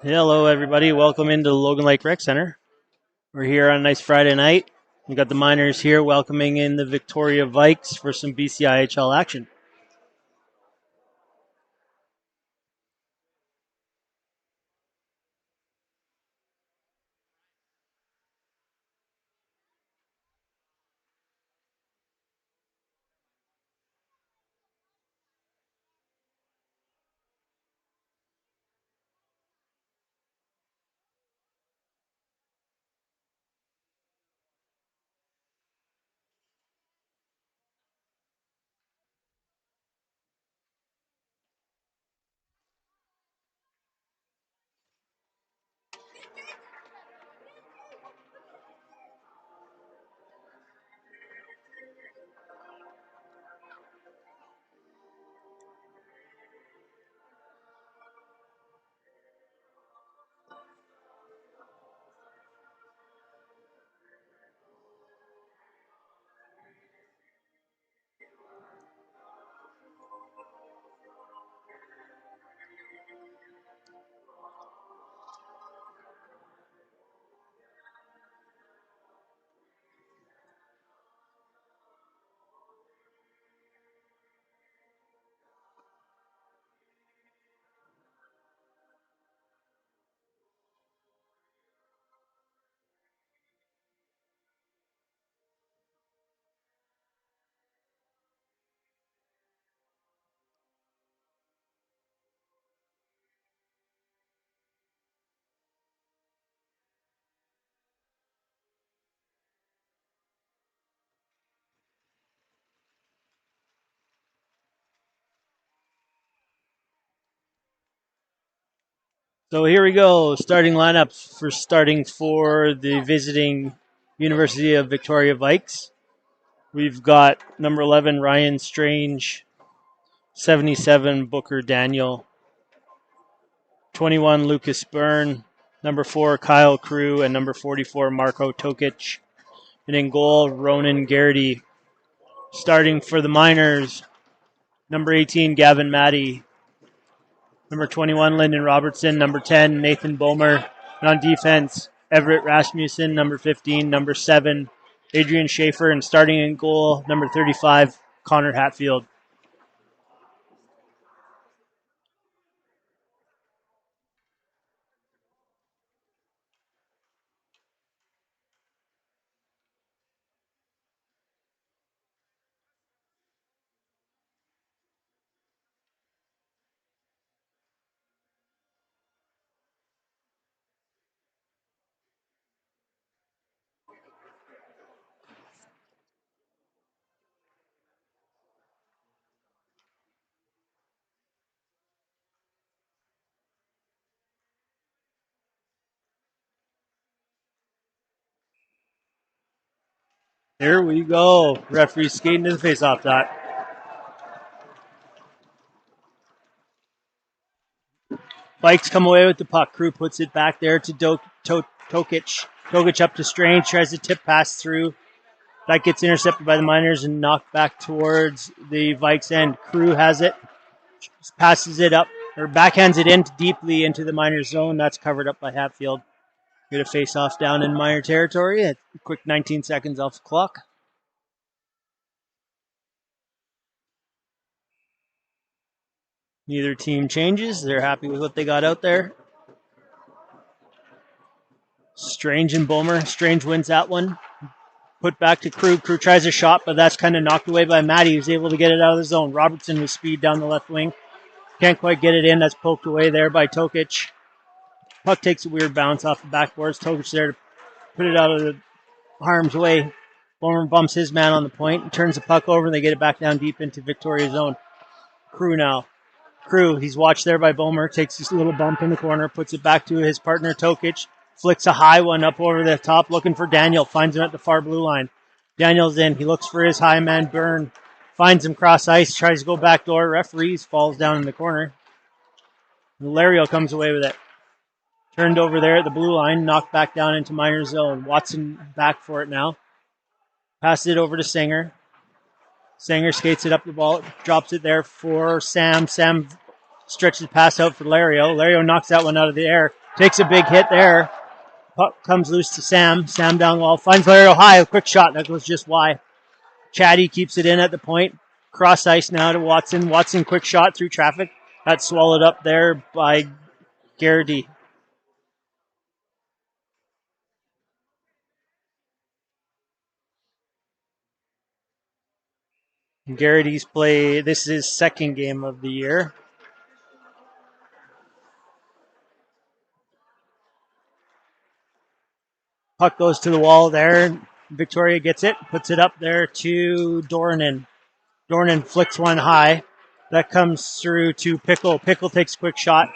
Hello, everybody. Welcome into the Logan Lake Rec Center. We're here on a nice Friday night. We got the Miners here welcoming in the Victoria Vikes for some BCIHL action. So here we go. Starting lineups for the visiting University of Victoria Vikes. We've got number 11 Ryan Strange, 77 Booker Daniel, 21 Lucas Byrne, number 4 Kyle Crew, and number 44 Marco Tokic. And in goal, Ronan Garrity. Starting for the Miners, number 18 Gavin Matty, number 21 Lyndon Robertson, number 10 Nathan Bomer. And on defense, Everett Rasmussen, number 15, number 7 Adrian Schaefer, and starting in goal, number 35 Connor Hatfield. Here we go. Referee skating to the faceoff dot. Bikes come away with the puck. Crew puts it back there to Tokic. Tokic up to Strange, tries to tip pass through. That gets intercepted by the Miners and knocked back towards the Vikes end. Crew has it, passes it up, or backhands it in deeply into the Miners zone. That's covered up by Hatfield. Get a face off down in Miner territory. A quick 19 seconds off the clock. Neither team changes. They're happy with what they got out there. Strange and Bomer. Strange wins that one. Put back to Crew. Crew tries a shot, but that's kind of knocked away by Matty, who's able to get it out of the zone. Robertson with speed down the left wing. Can't quite get it in. That's poked away there by Tokic. Puck takes a weird bounce off the backboards. Tokic there to put it out of the harm's way. Bomer bumps his man on the point and turns the puck over, and they get it back down deep into Victoria's zone. Crew now. Crew, he's watched there by Bomer, takes this little bump in the corner, puts it back to his partner Tokic, flicks a high one up over the top, looking for Daniel, finds him at the far blue line. Daniel's in, he looks for his high man Byrne, finds him cross ice, tries to go back door, referees, falls down in the corner. Lario comes away with it. Turned over there at the blue line, knocked back down into Minor zone. Watson back for it now. Passes it over to Singer. Singer skates it up the ball, drops it there for Sam. Sam stretches the pass out for Lario. Lario knocks that one out of the air. Takes a big hit there. Puck comes loose to Sam. Sam down the wall. Finds Laredo high. A quick shot. That goes just wide. Chatty keeps it in at the point. Cross ice now to Watson. Watson quick shot through traffic. That's swallowed up there by Garrity. Garrity's play. This is his second game of the year. Puck goes to the wall there. Victoria gets it, puts it up there to Dornan. Dornan flicks one high. That comes through to Pickle. Pickle takes a quick shot,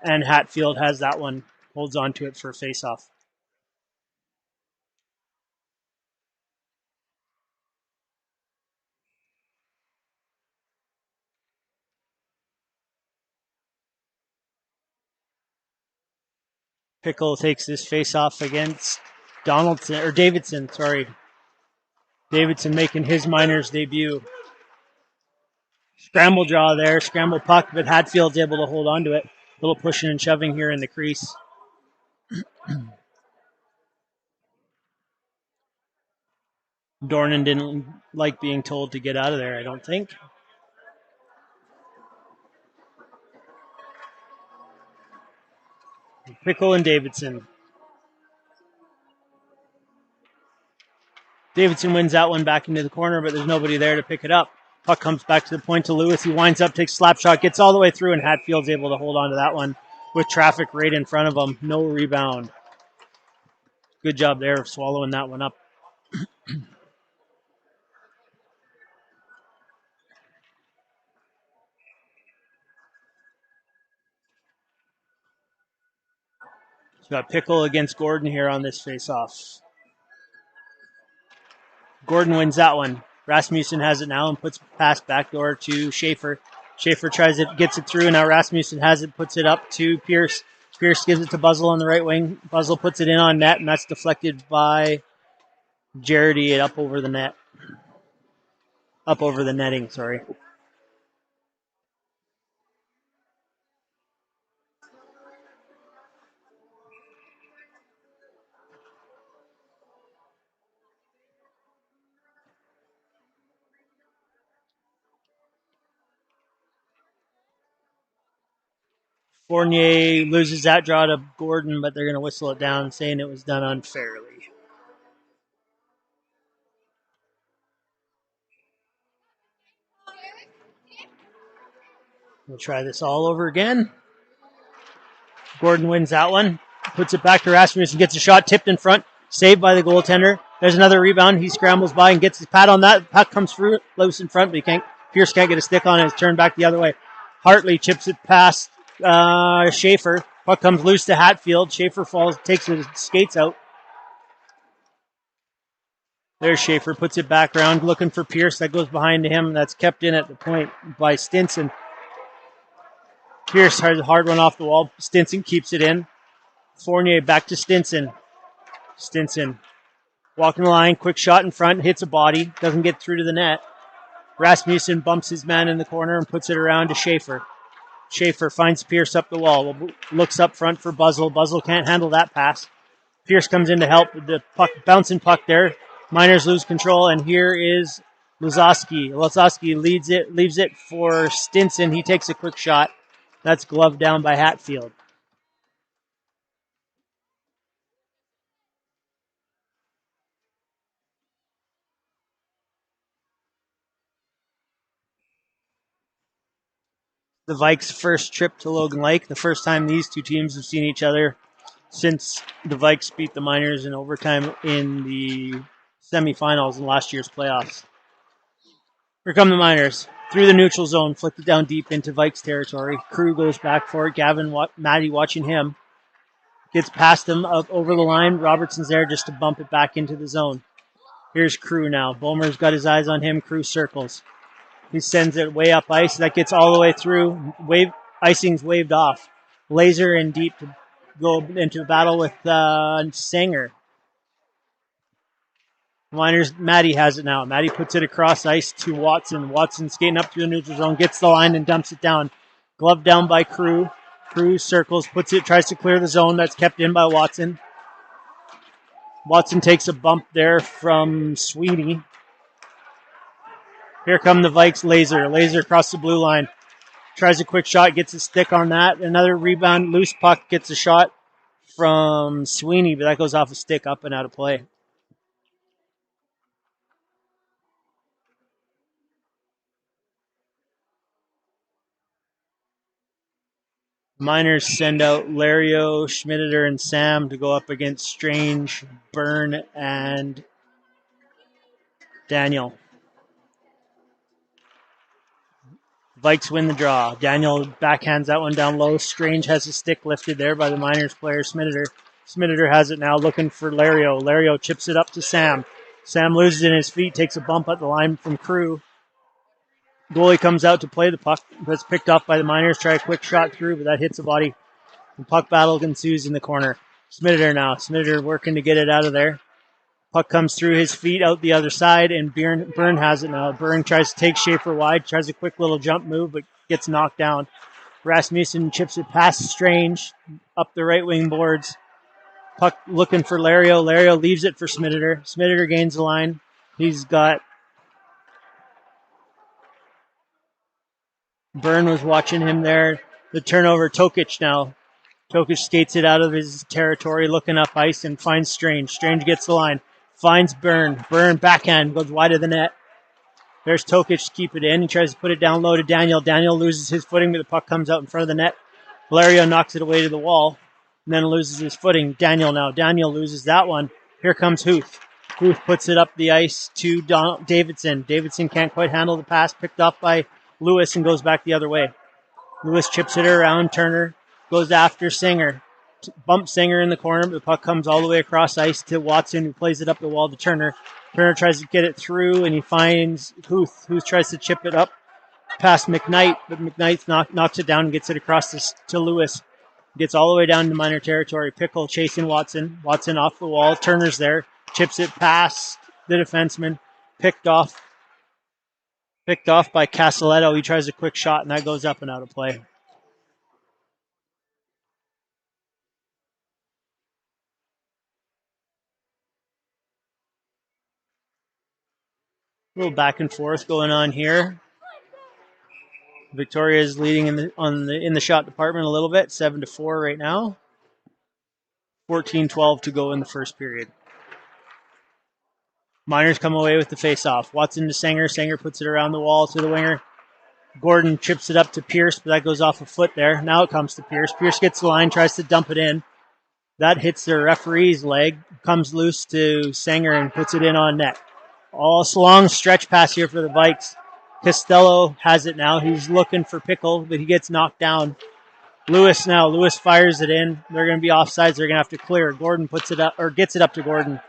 and Hatfield has that one. Holds on to it for a face-off. Pickle takes this face-off against Davidson. Davidson making his minors debut. Scramble draw there, scramble puck, but Hatfield's able to hold on to it. A little pushing and shoving here in the crease. Dornan didn't like being told to get out of there, I don't think. Pickle and Davidson. Davidson wins that one back into the corner, but there's nobody there to pick it up. Puck comes back to the point to Lewis. He winds up, takes a slap shot, gets all the way through, and Hatfield's able to hold on to that one with traffic right in front of him. No rebound. Good job there of swallowing that one up. So got Pickle against Gordon here on this face-off. Gordon wins that one. Rasmussen has it now and puts pass backdoor to Schaefer. Schaefer tries it, gets it through. Now Rasmussen has it, puts it up to Pierce. Pierce gives it to Buzzle on the right wing. Buzzle puts it in on net, and that's deflected by Jarity up over the net. Up over the netting, sorry. Fournier loses that draw to Gordon, but they're going to whistle it down, saying it was done unfairly. We'll try this all over again. Gordon wins that one. Puts it back to Rasmussen, gets a shot tipped in front, saved by the goaltender. There's another rebound. He scrambles by and gets his pad on that. Puck comes through, loose in front, but Pierce can't get a stick on it. It's turned back the other way. Hartley chips it past Schaefer. Puck comes loose to Hatfield. Schaefer falls, takes his skates out. There's Schaefer, puts it back around, looking for Pierce. That goes behind him. That's kept in at the point by Stinson. Pierce has a hard one off the wall. Stinson keeps it in. Fournier back to Stinson. Stinson walking the line, quick shot in front, hits a body, doesn't get through to the net. Rasmussen bumps his man in the corner and puts it around to Schaefer. Schaefer finds Pierce up the wall, looks up front for Buzzle. Buzzle can't handle that pass. Pierce comes in to help with the puck, bouncing puck there. Miners lose control, and here is Lazowski. Lazowski leaves it for Stinson. He takes a quick shot. That's gloved down by Hatfield. The Vikes' first trip to Logan Lake, the first time these two teams have seen each other since the Vikes beat the Miners in overtime in the semifinals in last year's playoffs. Here come the Miners. Through the neutral zone, flicked it down deep into Vikes territory. Crew goes back for it. Matty watching him. Gets past him up over the line. Robertson's there just to bump it back into the zone. Here's Crew now. Bulmer's got his eyes on him. Crew circles. He sends it way up ice. That gets all the way through. Icing's waved off. Laser in deep to go into battle with Sanger. Miners, Matty has it now. Matty puts it across ice to Watson. Watson skating up through the neutral zone, gets the line and dumps it down. Glove down by Crew. Crew circles, puts it, tries to clear the zone. That's kept in by Watson. Watson takes a bump there from Sweeney. Here come the Vikes. Laser across the blue line. Tries a quick shot, gets a stick on that. Another rebound, loose puck, gets a shot from Sweeney, but that goes off a stick, up and out of play. Miners send out Lario, Schmideter, and Sam to go up against Strange, Byrne, and Daniel. Vikes win the draw. Daniel backhands that one down low. Strange has a stick lifted there by the Miners player, Schmideter. Schmideter has it now, looking for Lario. Lario chips it up to Sam. Sam loses it in his feet, takes a bump at the line from Crew. Goalie comes out to play the puck. That's picked off by the Miners. Try a quick shot through, but that hits the body. The puck battle ensues in the corner. Schmideter now. Schmideter working to get it out of there. Puck comes through his feet out the other side, and Byrne has it now. Byrne tries to take Schaefer wide, tries a quick little jump move, but gets knocked down. Rasmussen chips it past Strange, up the right wing boards. Puck looking for Lario. Lario leaves it for Schmideter. Schmideter gains the line. He's got... Byrne was watching him there. The turnover, Tokic now. Tokic skates it out of his territory, looking up ice, and finds Strange. Strange gets the line. Finds Byrne. Byrne backhand, goes wide of the net. There's Tokic to keep it in. He tries to put it down low to Daniel. Daniel loses his footing, but the puck comes out in front of the net. Valerio knocks it away to the wall, and then loses his footing. Daniel now. Daniel loses that one. Here comes Huth. Huth puts it up the ice to Davidson. Davidson can't quite handle the pass, picked off by Lewis, and goes back the other way. Lewis chips it around. Turner goes after Singer. Bumps Singer in the corner, but the puck comes all the way across ice to Watson, who plays it up the wall to Turner. Turner tries to get it through, and he finds Huth. Huth tries to chip it up past McKnight, but McKnight knocks it down and gets it across to Lewis. Gets all the way down to minor territory. Pickle chasing Watson. Watson off the wall. Turner's there. Chips it past the defenseman. Picked off by Castelletto. He tries a quick shot, and that goes up and out of play. A little back and forth going on here. Victoria is leading in the shot department a little bit, 7-4 right now. 14-12 to go in the first period. Miners come away with the face-off. Watson to Sanger. Sanger puts it around the wall to the winger. Gordon chips it up to Pierce, but that goes off a foot there. Now it comes to Pierce. Pierce gets the line, tries to dump it in. That hits the referee's leg, comes loose to Sanger and puts it in on net. All long stretch pass here for the Vikes. Costello has it now. He's looking for Pickle, but he gets knocked down. Lewis now. Lewis fires it in. They're going to be offsides. They're going to have to clear. Gordon puts it up, or gets it up to Gordon.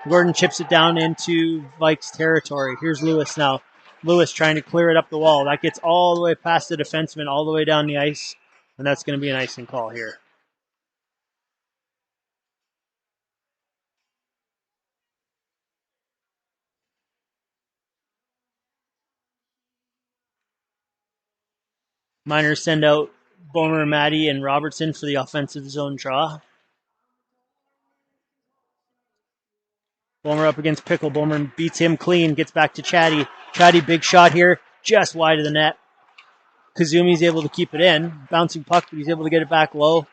Gordon chips it down into Vikes territory. Here's Lewis now. Lewis trying to clear it up the wall. That gets all the way past the defenseman, all the way down the ice, and that's going to be an icing call here. Miners send out Bomer, Maddie, and Robertson for the offensive zone draw. Bomer up against Pickle. Bomer beats him clean, gets back to Chatty. Chatty, big shot here, just wide of the net. Kazumi's able to keep it in. Bouncing puck, but he's able to get it back low.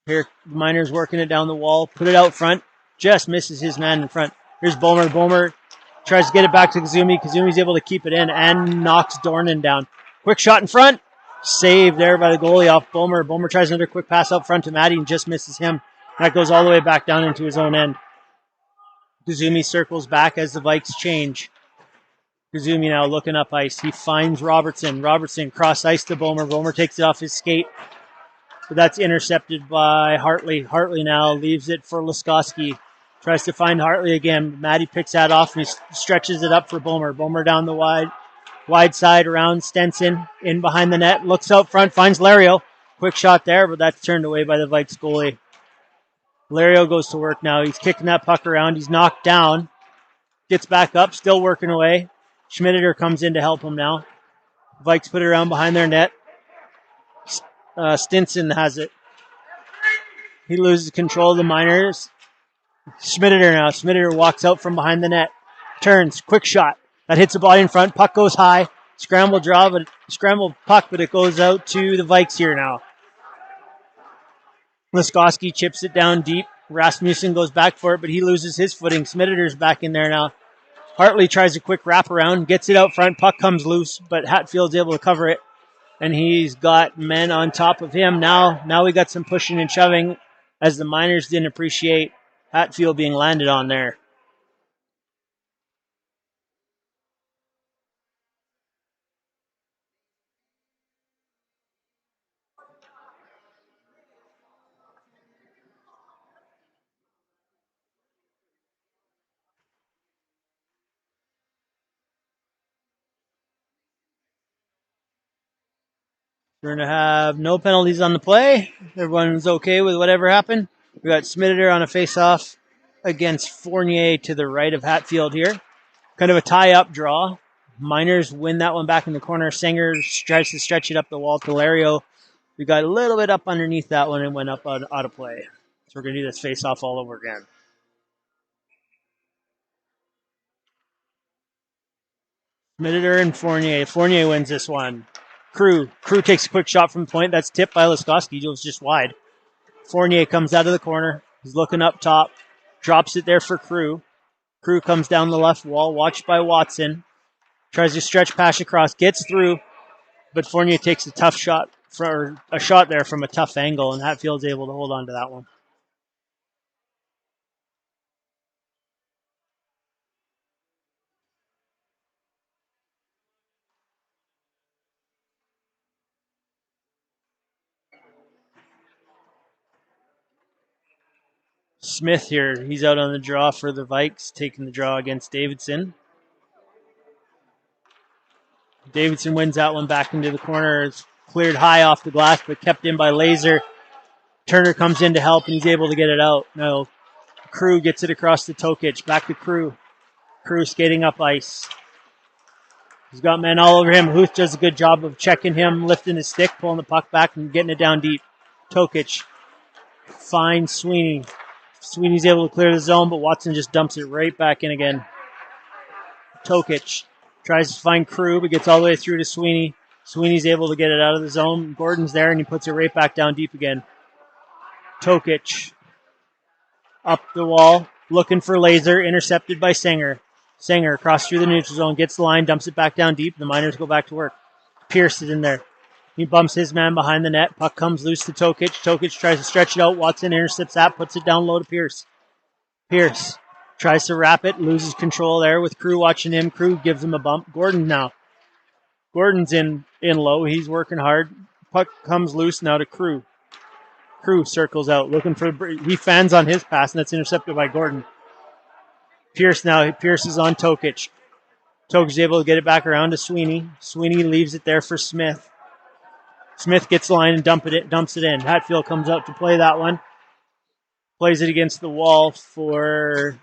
Here, Miners working it down the wall. Put it out front. Just misses his man in front. Here's Bomer. Bomer tries to get it back to Kazumi. Kazumi's able to keep it in and knocks Dornan down. Quick shot in front. Saved there by the goalie off Bomer. Bomer tries another quick pass out front to Maddie and just misses him. That goes all the way back down into his own end. Kazumi circles back as the Vikes change. Kazumi now looking up ice. He finds Robertson. Robertson cross ice to Bomer. Bomer takes it off his skate. But that's intercepted by Hartley. Hartley now leaves it for Laskowski. Tries to find Hartley again. Maddie picks that off and he stretches it up for Bomer. Bomer down the wide side around Stenson. In behind the net. Looks out front. Finds Lario. Quick shot there, but that's turned away by the Vikes goalie. Lario goes to work now. He's kicking that puck around. He's knocked down. Gets back up. Still working away. Schmideter comes in to help him now. Vikes put it around behind their net. Stinson has it. He loses control of the Miners. Schmideter now. Schmideter walks out from behind the net. Turns. Quick shot. That hits the body in front. Puck goes high. Scramble draw, but scramble puck, but it goes out to the Vikes here now. Laskowski chips it down deep. Rasmussen goes back for it, but he loses his footing. Schmideter's back in there now. Hartley tries a quick wraparound, gets it out front. Puck comes loose, but Hatfield's able to cover it, and he's got men on top of him. Now we got some pushing and shoving as the Miners didn't appreciate Hatfield being landed on there. We're going to have no penalties on the play. Everyone's okay with whatever happened. We got Schmideter on a face-off against Fournier to the right of Hatfield here. Kind of a tie-up draw. Miners win that one back in the corner. Sanger tries to stretch it up the wall to Lario. We got a little bit up underneath that one and went up out of play. So we're going to do this face-off all over again. Schmideter and Fournier. Fournier wins this one. Crew takes a quick shot from the point. That's tipped by Laskowski. It was just wide. Fournier comes out of the corner. He's looking up top. Drops it there for Crew. Crew comes down the left wall. Watched by Watson. Tries to stretch pass across. Gets through. But Fournier takes a tough shot. For a shot there from a tough angle. And Hatfield's able to hold on to that one. Smith here, he's out on the draw for the Vikes, taking the draw against Davidson. Davidson wins that one back into the corner. It's cleared high off the glass, but kept in by Laser. Turner comes in to help, and he's able to get it out. Now, Crew gets it across to Tokic. Back to Crew. Crew skating up ice. He's got men all over him. Huth does a good job of checking him, lifting his stick, pulling the puck back, and getting it down deep. Tokic finds Sweeney. Sweeney's able to clear the zone, but Watson just dumps it right back in again. Tokic tries to find Crew, but gets all the way through to Sweeney. Sweeney's able to get it out of the zone. Gordon's there, and he puts it right back down deep again. Tokic up the wall, looking for Laser, intercepted by Sanger. Sanger across through the neutral zone, gets the line, dumps it back down deep. The Miners go back to work. Pierce is in there. He bumps his man behind the net. Puck comes loose to Tokic. Tokic tries to stretch it out. Watson intercepts that, puts it down low to Pierce. Pierce tries to wrap it, loses control there with Crew watching him. Crew gives him a bump. Gordon now. Gordon's in low. He's working hard. Puck comes loose now to Crew. Crew circles out, looking for... He fans on his pass, and that's intercepted by Gordon. Pierce now. Pierce is on Tokic. Tokic is able to get it back around to Sweeney. Sweeney leaves it there for Smith. Smith gets the line and dumps it in. Hatfield comes out to play that one. Plays it against the wall for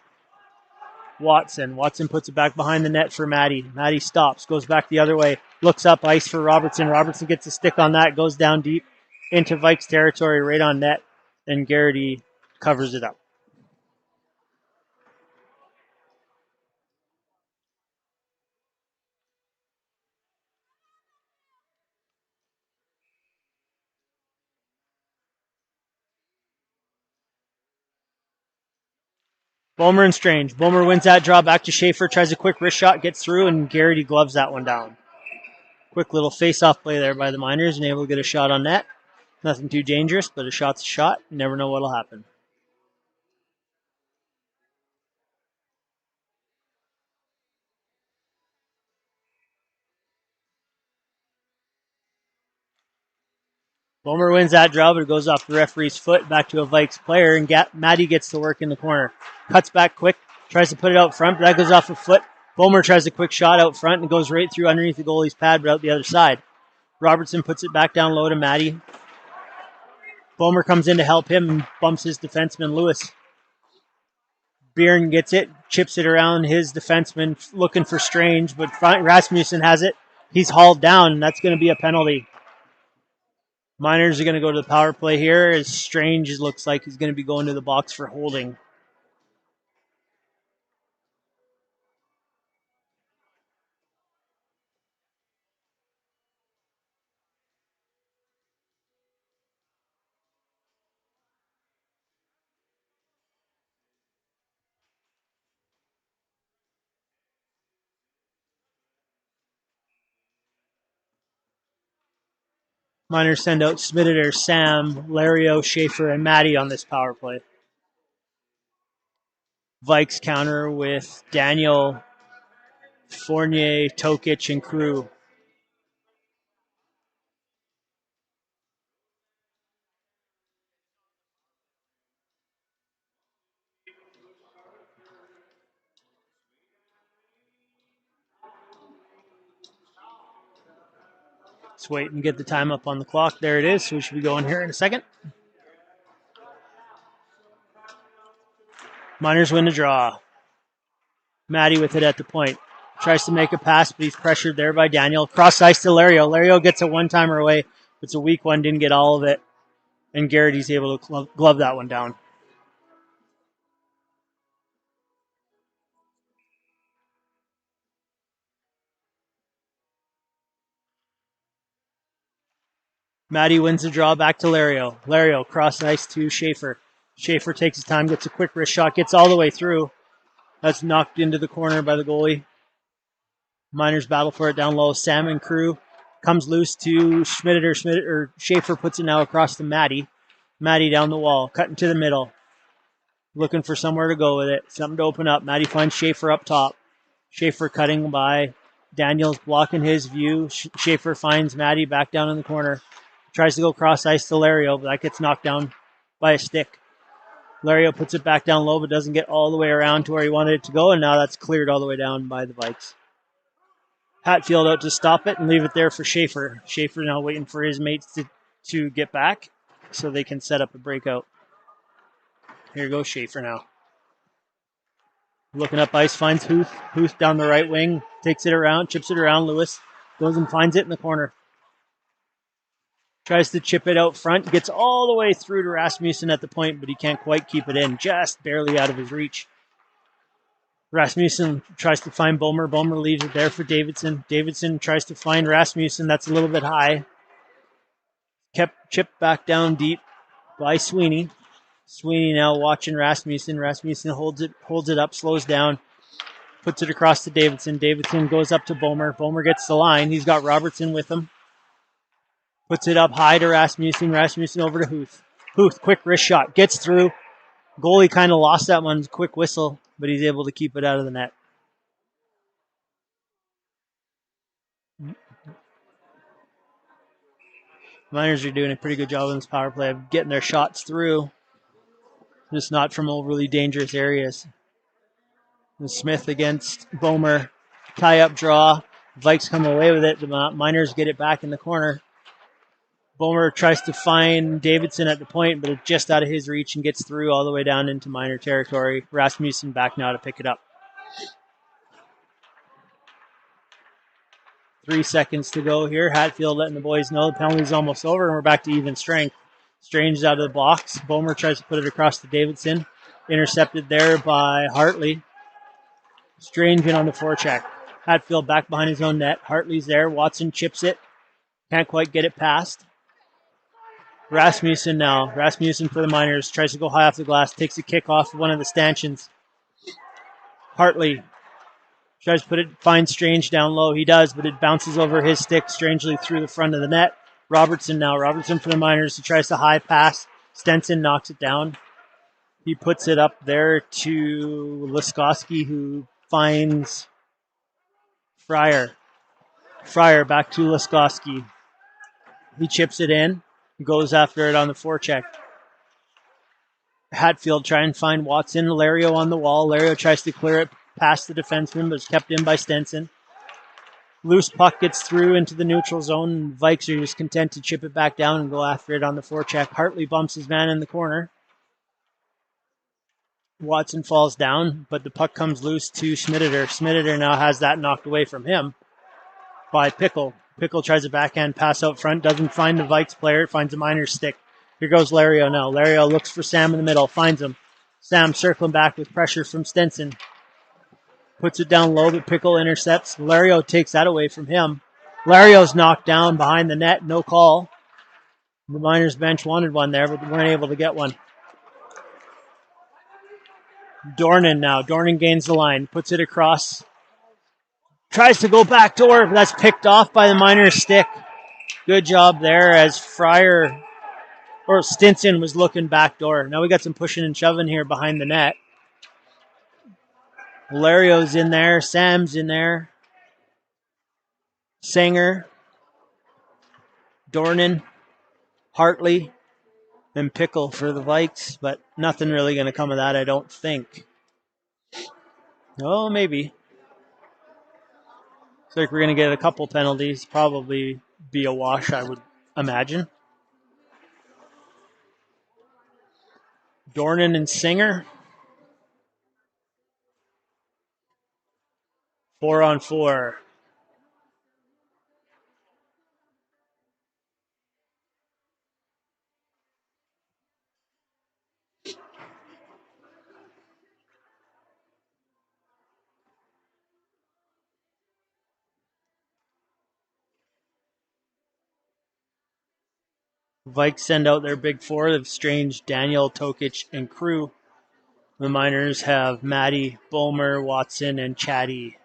Watson. Watson puts it back behind the net for Maddie. Maddie stops, goes back the other way, looks up ice for Robertson. Robertson gets a stick on that, goes down deep into Vikes territory, right on net, and Garrity covers it up. Bulmer and Strange. Bulmer wins that draw back to Schaefer, tries a quick wrist shot, gets through, and Garrity gloves that one down. Quick little face-off play there by the Miners, and able to get a shot on net. Nothing too dangerous, but a shot's a shot. You never know what'll happen. Bulmer wins that draw, but it goes off the referee's foot back to a Vikes player, and Maddie gets to work in the corner. Cuts back quick, tries to put it out front, but that goes off a foot. Bulmer tries a quick shot out front and goes right through underneath the goalie's pad, but out the other side. Robertson puts it back down low to Maddie. Bulmer comes in to help him and bumps his defenseman, Lewis. Bjorn gets it, chips it around his defenseman, looking for Strange, but Rasmussen has it. He's hauled down, and that's going to be a penalty. Miners are going to go to the power play here. As Strange looks like he's going to be going to the box for holding. Miners send out Smithiter, Sam, Lario, Schaefer, and Matty on this power play. Vikes counter with Daniel, Fournier, Tokic, and Crew. Let's wait and get the time up on the clock. There it is. So we should be going here in a second. Miners win the draw. Matty with it at the point. Tries to make a pass, but he's pressured there by Daniel. Cross ice to Lario. Lario gets a one-timer away. It's a weak one, didn't get all of it. And Garrity's able to glove that one down. Matty wins the draw back to Lario. Lario cross ice to Schaefer. Schaefer takes his time, gets a quick wrist shot, gets all the way through. That's knocked into the corner by the goalie. Miners battle for it down low. Sam and Crew comes loose to Schmidt. Schaefer puts it now across to Matty. Matty down the wall, cutting to the middle. Looking for somewhere to go with it. Something to open up. Matty finds Schaefer up top. Schaefer cutting by. Daniels blocking his view. Schaefer finds Matty back down in the corner. Tries to go cross ice to Lario, but that gets knocked down by a stick. Lario puts it back down low, but doesn't get all the way around to where he wanted it to go, and now that's cleared all the way down by the Vikes. Hatfield out to stop it and leave it there for Schaefer. Schaefer now waiting for his mates to get back so they can set up a breakout. Here goes Schaefer now. Looking up ice, finds Huth. Huth down the right wing, takes it around, chips it around. Lewis goes and finds it in the corner. Tries to chip it out front, gets all the way through to Rasmussen at the point, but he can't quite keep it in, just barely out of his reach. Rasmussen tries to find Bomer. Bomer leaves it there for Davidson. Davidson tries to find Rasmussen. That's a little bit high. Kept chipped back down deep by Sweeney. Sweeney now watching Rasmussen. Rasmussen holds it up, slows down, puts it across to Davidson. Davidson goes up to Bomer. Bomer gets the line. He's got Robertson with him. Puts it up high to Rasmussen. Rasmussen over to Huth. Huth, quick wrist shot. Gets through. Goalie kind of lost that one. Quick whistle, but he's able to keep it out of the net. Miners are doing a pretty good job in this power play of getting their shots through. Just not from overly dangerous areas. And Smith against Bomer. Tie-up draw. Vikes come away with it. The Miners get it back in the corner. Bomer tries to find Davidson at the point, but it's just out of his reach and gets through all the way down into Miner territory. Rasmussen back now to pick it up. 3 seconds to go here. Hatfield letting the boys know the penalty's almost over, and we're back to even strength. Strange out of the box. Bomer tries to put it across to Davidson. Intercepted there by Hartley. Strange in on the forecheck. Hatfield back behind his own net. Hartley's there. Watson chips it. Can't quite get it past. Rasmussen now. Rasmussen for the Miners. Tries to go high off the glass. Takes a kick off of one of the stanchions. Hartley tries to put it, finds Strange down low. He does, but it bounces over his stick strangely through the front of the net. Robertson now. Robertson for the Miners. He tries to high pass. Stenson knocks it down. He puts it up there to Laskowski, who finds Fryer. Fryer back to Laskowski. He chips it in. Goes after it on the forecheck. Hatfield trying to find Watson. Lario on the wall. Lario tries to clear it past the defenseman, but it's kept in by Stenson. Loose puck gets through into the neutral zone. Vikes are just content to chip it back down and go after it on the forecheck. Hartley bumps his man in the corner. Watson falls down, but the puck comes loose to Schmidt. Schmidt now has that knocked away from him by Pickle. Pickle tries a backhand pass out front, doesn't find the Vikes player, finds a Miners stick. Here goes Lario now. Lario looks for Sam in the middle, finds him. Sam circling back with pressure from Stenson. Puts it down low, but Pickle intercepts. Lario takes that away from him. Lario's knocked down behind the net, no call. The Miners bench wanted one there, but weren't able to get one. Dornan now. Dornan gains the line, puts it across. Tries to go back door, but that's picked off by the Miners stick. Good job there as Stinson was looking back door. Now we got some pushing and shoving here behind the net. Lario's in there. Sam's in there. Sanger. Dornan. Hartley. And Pickle for the Vikes, but nothing really going to come of that, I don't think. Oh, maybe. Looks like we're going to get a couple penalties. Probably be a wash, I would imagine. Dornan and Singer. 4-on-4. Vikes send out their big four of Strange, Daniel, Tokic, and Crew. The Miners have Maddie, Bulmer, Watson, and Chatty.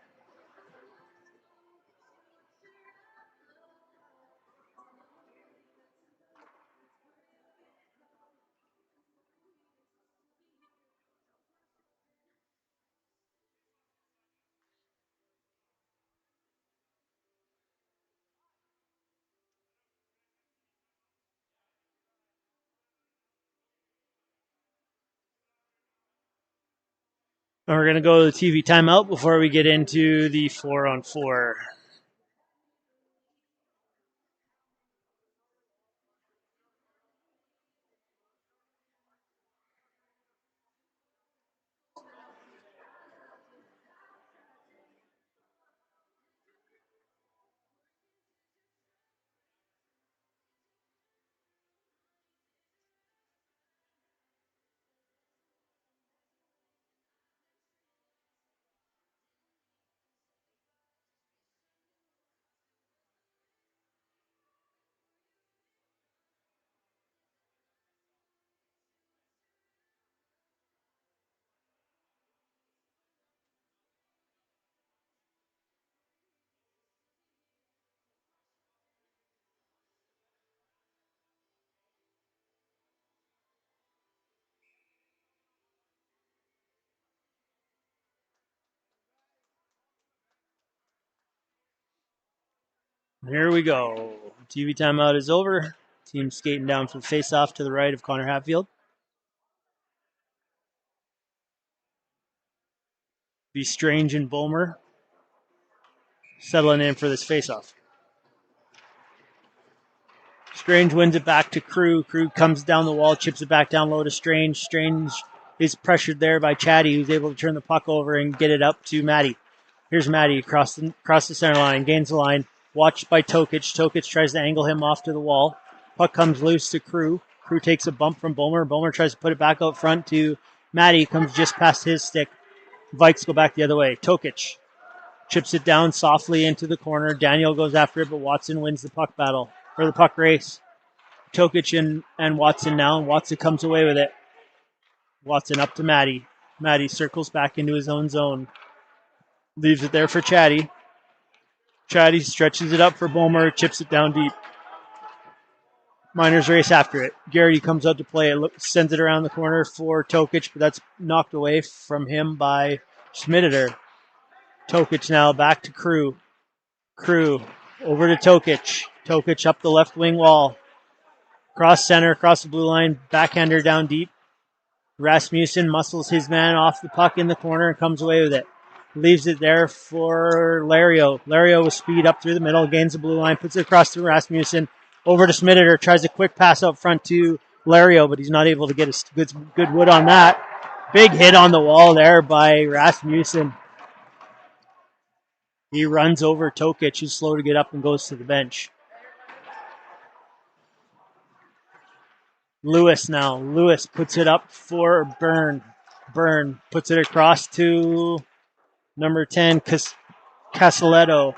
And we're going to go to the TV timeout before we get into the 4-on-4. Here we go. TV timeout is over. Team skating down for the face-off to the right of Connor Hatfield. Be Strange and Bulmer settling in for this face-off. Strange wins it back to Crew. Crew comes down the wall, chips it back down low to Strange. Strange is pressured there by Chatty, who's able to turn the puck over and get it up to Maddie. Here's Maddie across the center line, gains the line, watched by Tokic. Tokic tries to angle him off to the wall. Puck comes loose to Crew. Crew takes a bump from Bulmer. Bulmer tries to put it back out front to Maddie, comes just past his stick. Vikes go back the other way. Tokic chips it down softly into the corner. Daniel goes after it, but Watson wins the puck battle, or the puck race. Tokic and Watson now, and Watson comes away with it. Watson up to Maddie. Maddie circles back into his own zone. Leaves it there for Chatty. Chatty stretches it up for Bulmer, chips it down deep. Miners race after it. Garrity comes out to play it, sends it around the corner for Tokic, but that's knocked away from him by Schmideter. Tokic now back to Crew. Crew over to Tokic. Tokic up the left wing wall. Cross center, across the blue line, backhander down deep. Rasmussen muscles his man off the puck in the corner and comes away with it. Leaves it there for Lario. Lario with speed up through the middle, gains the blue line, puts it across to Rasmussen. Over to Schmideter, tries a quick pass up front to Lario, but he's not able to get a good wood on that. Big hit on the wall there by Rasmussen. He runs over Tokic, who's slow to get up and goes to the bench. Lewis now. Lewis puts it up for Byrne. Byrne puts it across to number 10, Casaletto.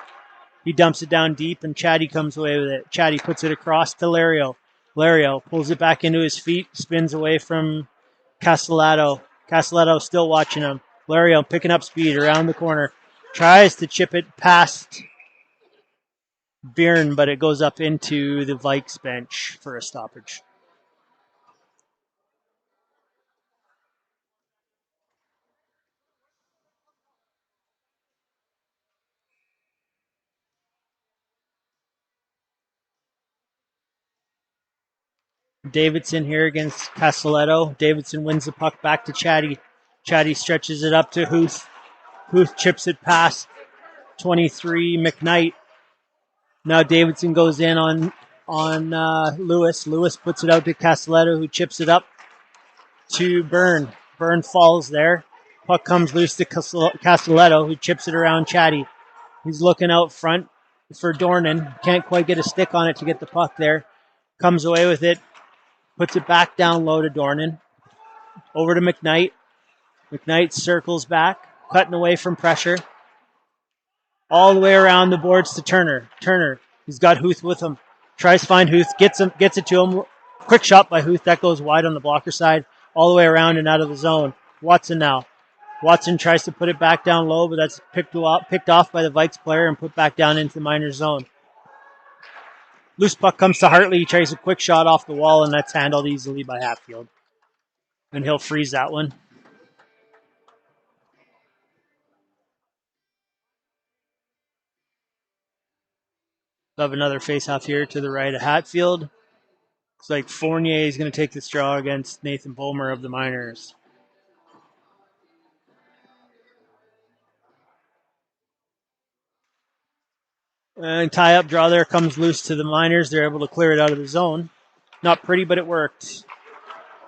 He dumps it down deep, and Chatty comes away with it. Chatty puts it across to Lario. Lario pulls it back into his feet, spins away from Casaletto. Casaletto still watching him. Lario picking up speed around the corner. Tries to chip it past Byrne, but it goes up into the Vikes bench for a stoppage. Davidson here against Casaletto. Davidson wins the puck back to Chatty. Chatty stretches it up to Huth. Huth chips it past 23 McKnight. Now Davidson goes in on Lewis. Lewis puts it out to Casaletto, who chips it up to Byrne. Byrne falls there. Puck comes loose to Casaletto, who chips it around Chatty. He's looking out front for Dornan. Can't quite get a stick on it to get the puck there. Comes away with it. Puts it back down low to Dornan. Over to McKnight. McKnight circles back, cutting away from pressure. All the way around the boards to Turner. Turner, he's got Huth with him. Tries to find Huth, gets it to him. Quick shot by Huth. That goes wide on the blocker side. All the way around and out of the zone. Watson now. Watson tries to put it back down low, but that's picked off by the Vikes player and put back down into the minor zone. Loose puck comes to Hartley. He tries a quick shot off the wall, and that's handled easily by Hatfield. And he'll freeze that one. We'll have another face-off here to the right of Hatfield. Looks like Fournier is going to take this draw against Nathan Bulmer of the Miners. And tie-up draw there comes loose to the Miners. They're able to clear it out of the zone. Not pretty, but it worked.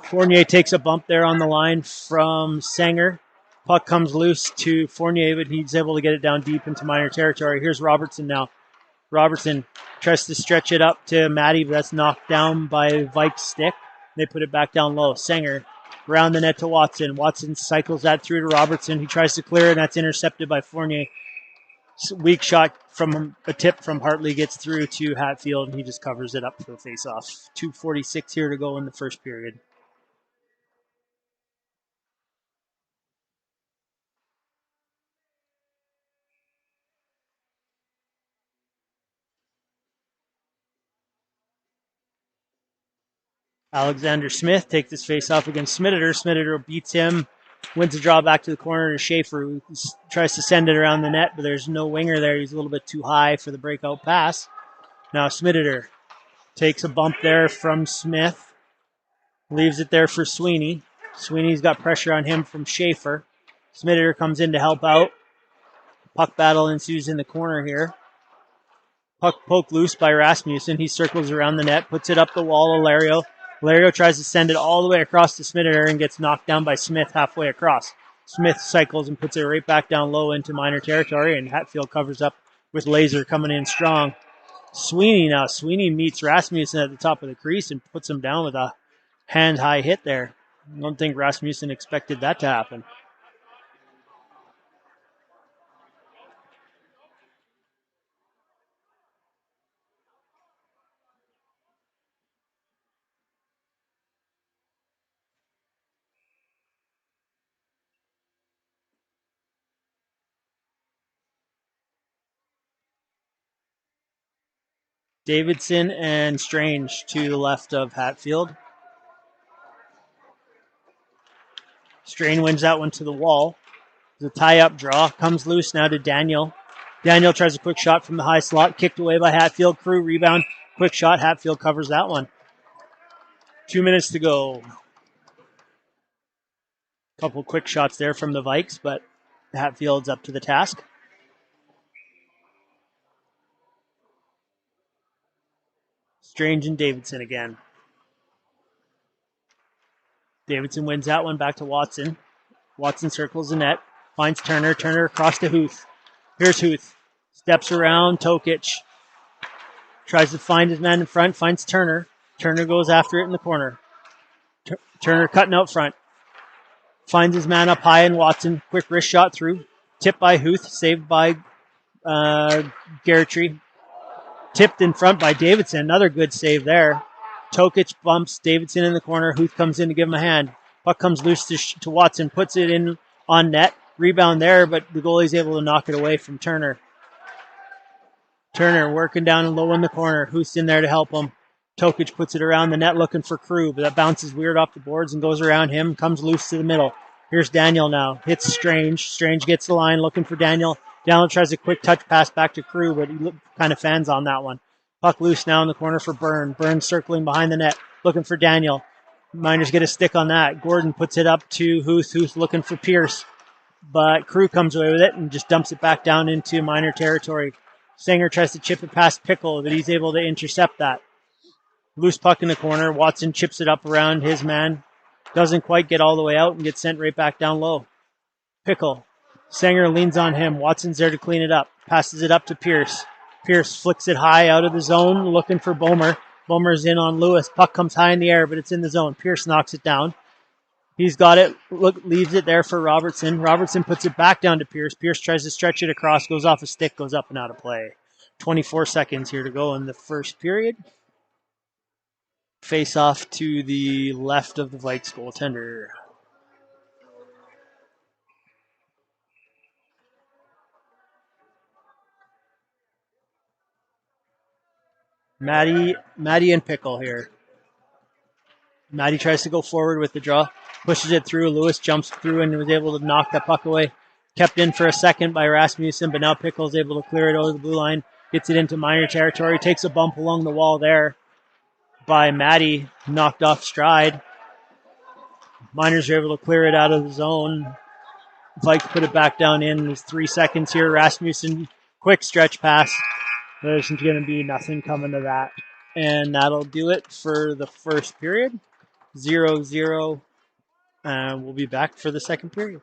Fournier takes a bump there on the line from Sanger. Puck comes loose to Fournier, but he's able to get it down deep into Miner territory. Here's Robertson now. Robertson tries to stretch it up to Matty, but that's knocked down by Vike's stick. They put it back down low. Sanger around the net to Watson. Watson cycles that through to Robertson. He tries to clear it, and that's intercepted by Fournier. Weak shot from a tip from Hartley gets through to Hatfield, and he just covers it up for the face-off. 2:46 here to go in the first period. Alexander Smith takes this face-off against Smitter. Smitter beats him, wins the draw back to the corner to Schaefer, who tries to send it around the net, but there's no winger there. He's a little bit too high for the breakout pass. Now Smitter takes a bump there from Smith, leaves it there for Sweeney. Sweeney's got pressure on him from Schaefer. Smitter comes in to help out. Puck battle ensues in the corner here. Puck poked loose by Rasmussen. He circles around the net, puts it up the wall to Lario. Lario tries to send it all the way across to Smitter and gets knocked down by Smith halfway across. Smith cycles and puts it right back down low into minor territory, and Hatfield covers up with Laser coming in strong. Sweeney now. Sweeney meets Rasmussen at the top of the crease and puts him down with a hand-high hit there. I don't think Rasmussen expected that to happen. Davidson and Strange to the left of Hatfield. Strange wins that one to the wall. The tie-up draw comes loose now to Daniel. Daniel tries a quick shot from the high slot, kicked away by Hatfield. Crew rebound, quick shot. Hatfield covers that one. 2 minutes to go. Couple quick shots there from the Vikes, but Hatfield's up to the task. Strange and Davidson again. Davidson wins that one back to Watson. Watson circles the net, finds Turner. Turner across to Huth. Here's Huth. Steps around. Tokic tries to find his man in front. Finds Turner. Turner goes after it in the corner. Turner cutting out front. Finds his man up high in Watson. Quick wrist shot through. Tipped by Huth. Saved by Garrity. Tipped in front by Davidson. Another good save there. Tokic bumps Davidson in the corner. Huth comes in to give him a hand. Puck comes loose to Watson. Puts it in on net. Rebound there, but the goalie's able to knock it away from Turner. Turner working down and low in the corner. Huth's in there to help him. Tokic puts it around the net looking for Crew, but that bounces weird off the boards and goes around him. Comes loose to the middle. Here's Daniel now. Hits Strange. Strange gets the line looking for Daniel. Daniel tries a quick touch pass back to Crew, but he kind of fans on that one. Puck loose now in the corner for Byrne. Byrne circling behind the net, looking for Daniel. Miners get a stick on that. Gordon puts it up to Huth. Huth looking for Pierce, but Crew comes away with it and just dumps it back down into Miner territory. Sanger tries to chip it past Pickle, but he's able to intercept that. Loose puck in the corner. Watson chips it up around his man. Doesn't quite get all the way out and gets sent right back down low. Pickle. Sanger leans on him. Watson's there to clean it up. Passes it up to Pierce. Pierce flicks it high out of the zone, looking for Bomer. Bomer's in on Lewis. Puck comes high in the air, but it's in the zone. Pierce knocks it down. He's got it. Leaves it there for Robertson. Robertson puts it back down to Pierce. Pierce tries to stretch it across. Goes off a stick. Goes up and out of play. 24 seconds here to go in the first period. Face off to the left of the Vikes goaltender. Maddie and Pickle here. Maddie tries to go forward with the draw. Pushes it through. Lewis jumps through and was able to knock that puck away. Kept in for a second by Rasmussen, but now Pickle's able to clear it over the blue line. Gets it into Miner territory. Takes a bump along the wall there by Maddie. Knocked off stride. Miners are able to clear it out of the zone. Vikes put it back down in. There's 3 seconds here. Rasmussen, quick stretch pass. There's going to be nothing coming to that. And that'll do it for the first period. 0-0. We'll be back for the second period.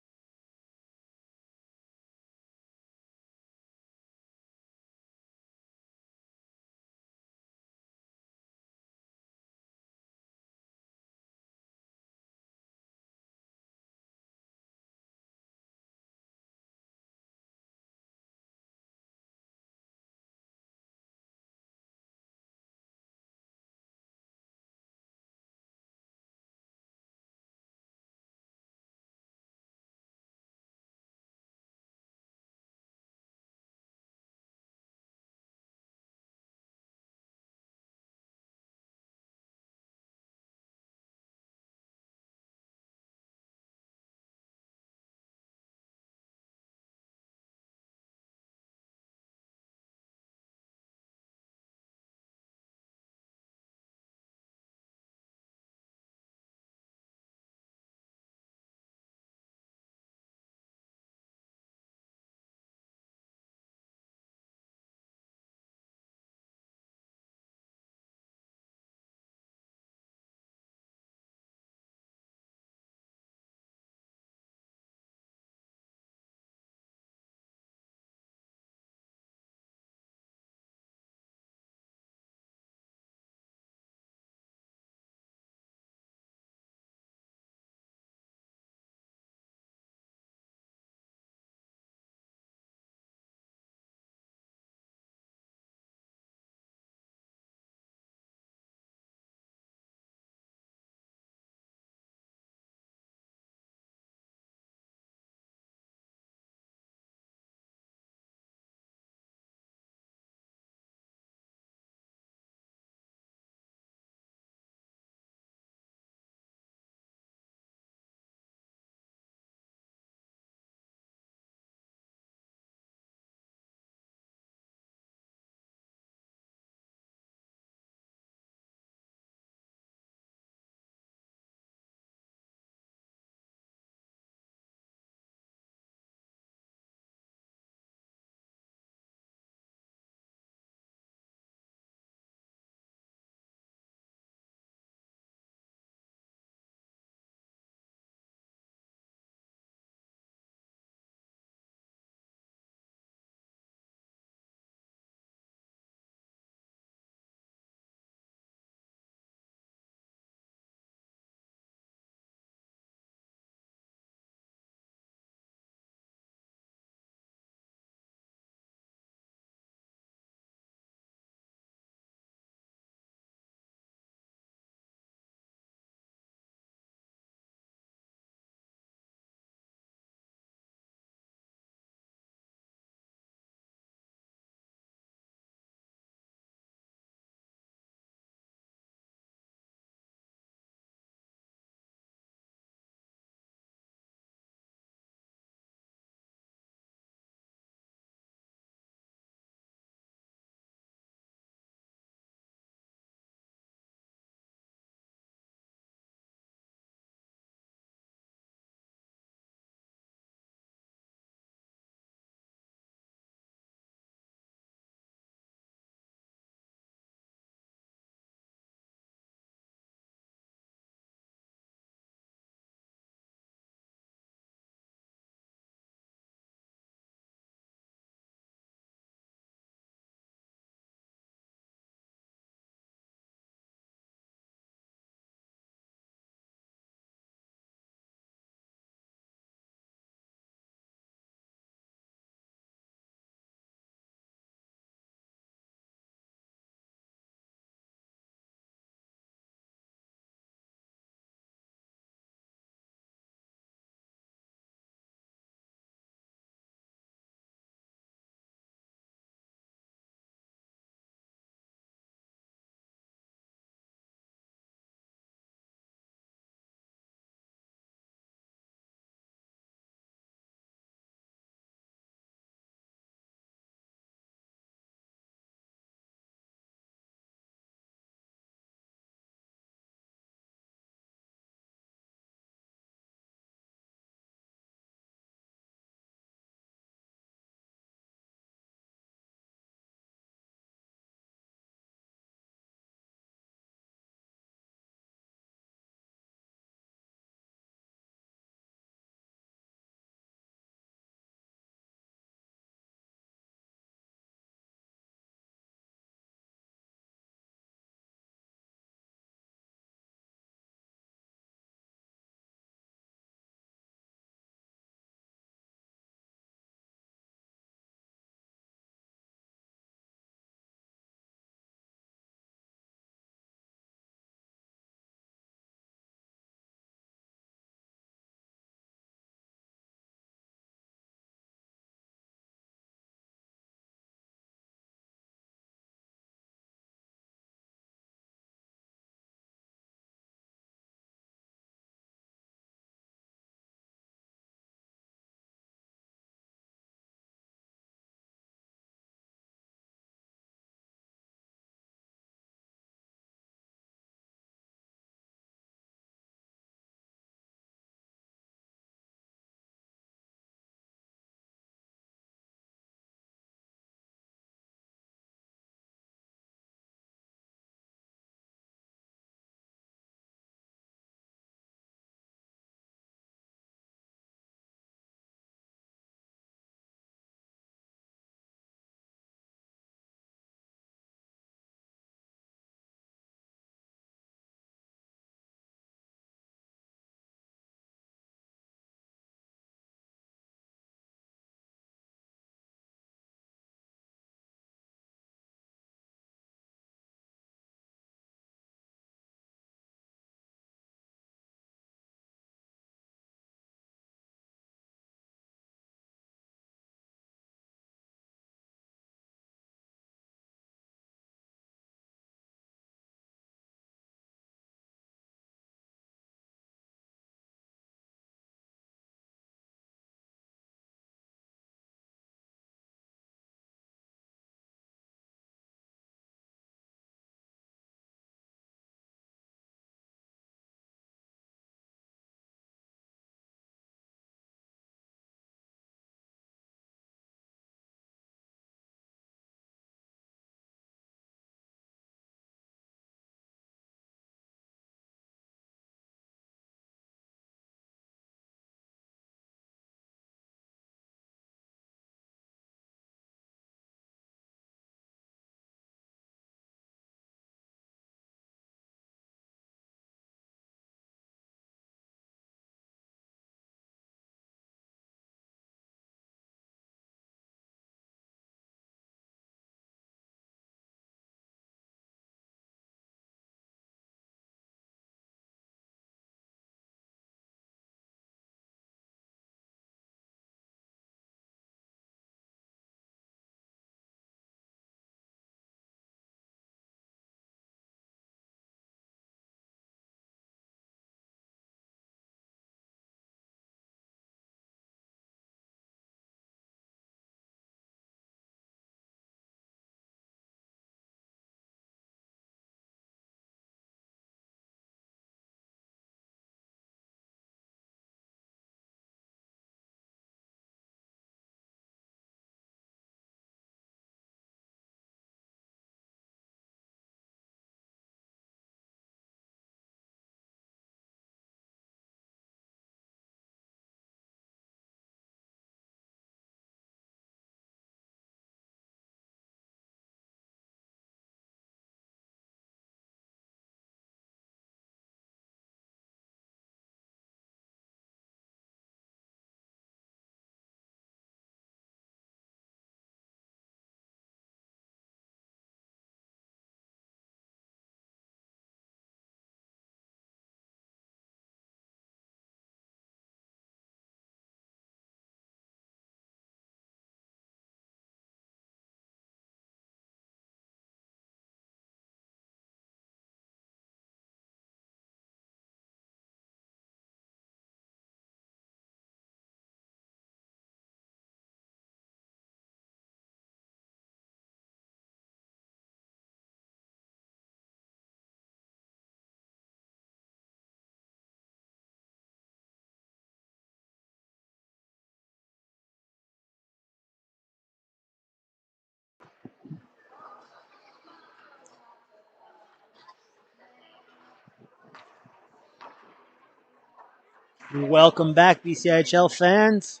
Welcome back, BCIHL fans,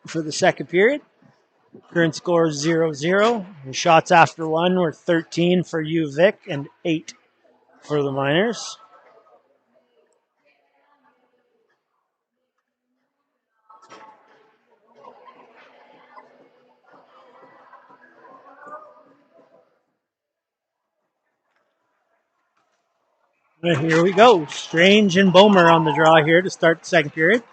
for the second period. Current score is 0-0. The shots after one were 13 for UVic and 8 for the Miners. And here we go. Strange and Bomer on the draw here to start the second period.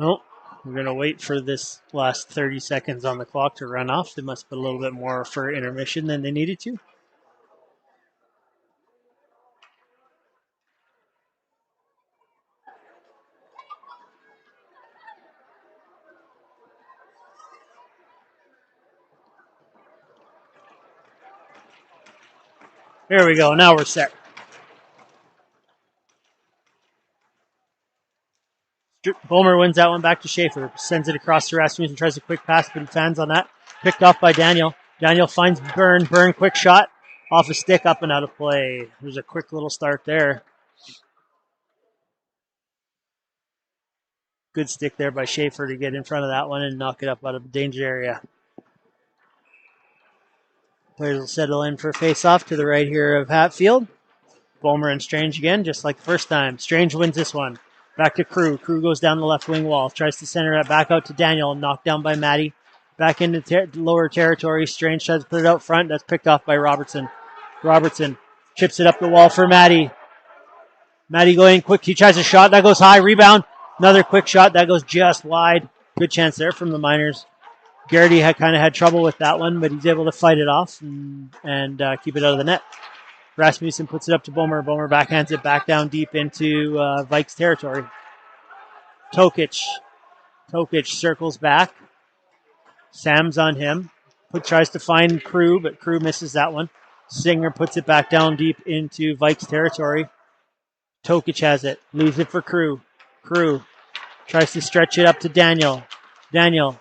Nope. We're going to wait for this last 30 seconds on the clock to run off. They must put a little bit more for intermission than they needed to. There we go. Now we're set. Bomer wins that one back to Schaefer. Sends it across to Rasmussen. Tries a quick pass, but he fans on that. Picked off by Daniel. Daniel finds Byrne. Byrne, quick shot. Off a stick, up and out of play. There's a quick little start there. Good stick there by Schaefer to get in front of that one and knock it up out of the danger area. Players will settle in for a face-off to the right here of Hatfield. Bomer and Strange again, just like the first time. Strange wins this one. Back to Crew. Crew goes down the left wing wall. Tries to center it back out to Daniel. Knocked down by Matty. Back into lower territory. Strange tries to put it out front. That's picked off by Robertson. Robertson chips it up the wall for Matty. Matty going quick. He tries a shot. That goes high. Rebound. Another quick shot. That goes just wide. Good chance there from the Miners. Garrity had kind of had trouble with that one, but he's able to fight it off and keep it out of the net. Rasmussen puts it up to Bomer. Bomer backhands it back down deep into Vikes territory. Tokic circles back. Sam's on him. Tries to find Crew, but Crew misses that one. Singer puts it back down deep into Vikes territory. Tokic has it. Leaves it for Crew. Crew tries to stretch it up to Daniel. Daniel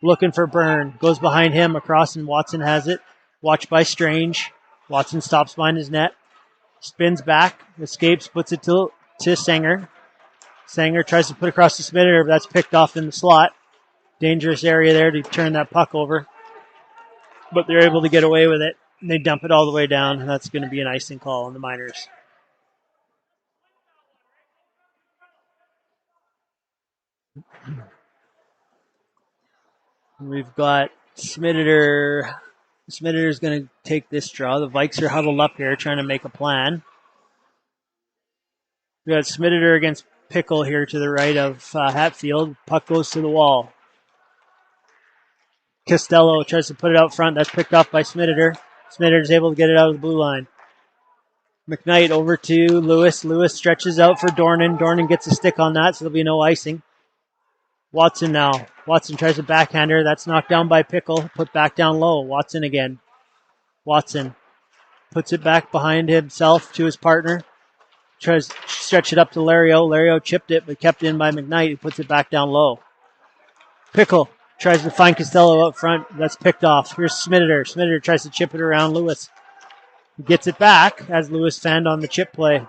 looking for Byrne. Goes behind him across, and Watson has it. Watched by Strange. Watson stops behind his net. Spins back. Escapes. Puts it to Sanger. Sanger tries to put across the Smitter, but that's picked off in the slot. Dangerous area there to turn that puck over. But they're able to get away with it. And they dump it all the way down. And that's going to be an icing call on the Miners. We've got Smitter. Smitter is going to take this draw. The Vikes are huddled up here trying to make a plan. We got Smitter against Pickle here to the right of Hatfield. Puck goes to the wall. Costello tries to put it out front. That's picked off by Smitter. Smitter is able to get it out of the blue line. McKnight over to Lewis. Lewis stretches out for Dornan. Dornan gets a stick on that, so there'll be no icing. Watson now. Watson tries a backhander. That's knocked down by Pickle. Put back down low. Watson again. Watson puts it back behind himself to his partner. Tries to stretch it up to Lario. Lario chipped it, but kept in by McKnight. He puts it back down low. Pickle tries to find Costello up front. That's picked off. Here's Smitter. Smitter tries to chip it around Lewis. He gets it back as Lewis fanned on the chip play.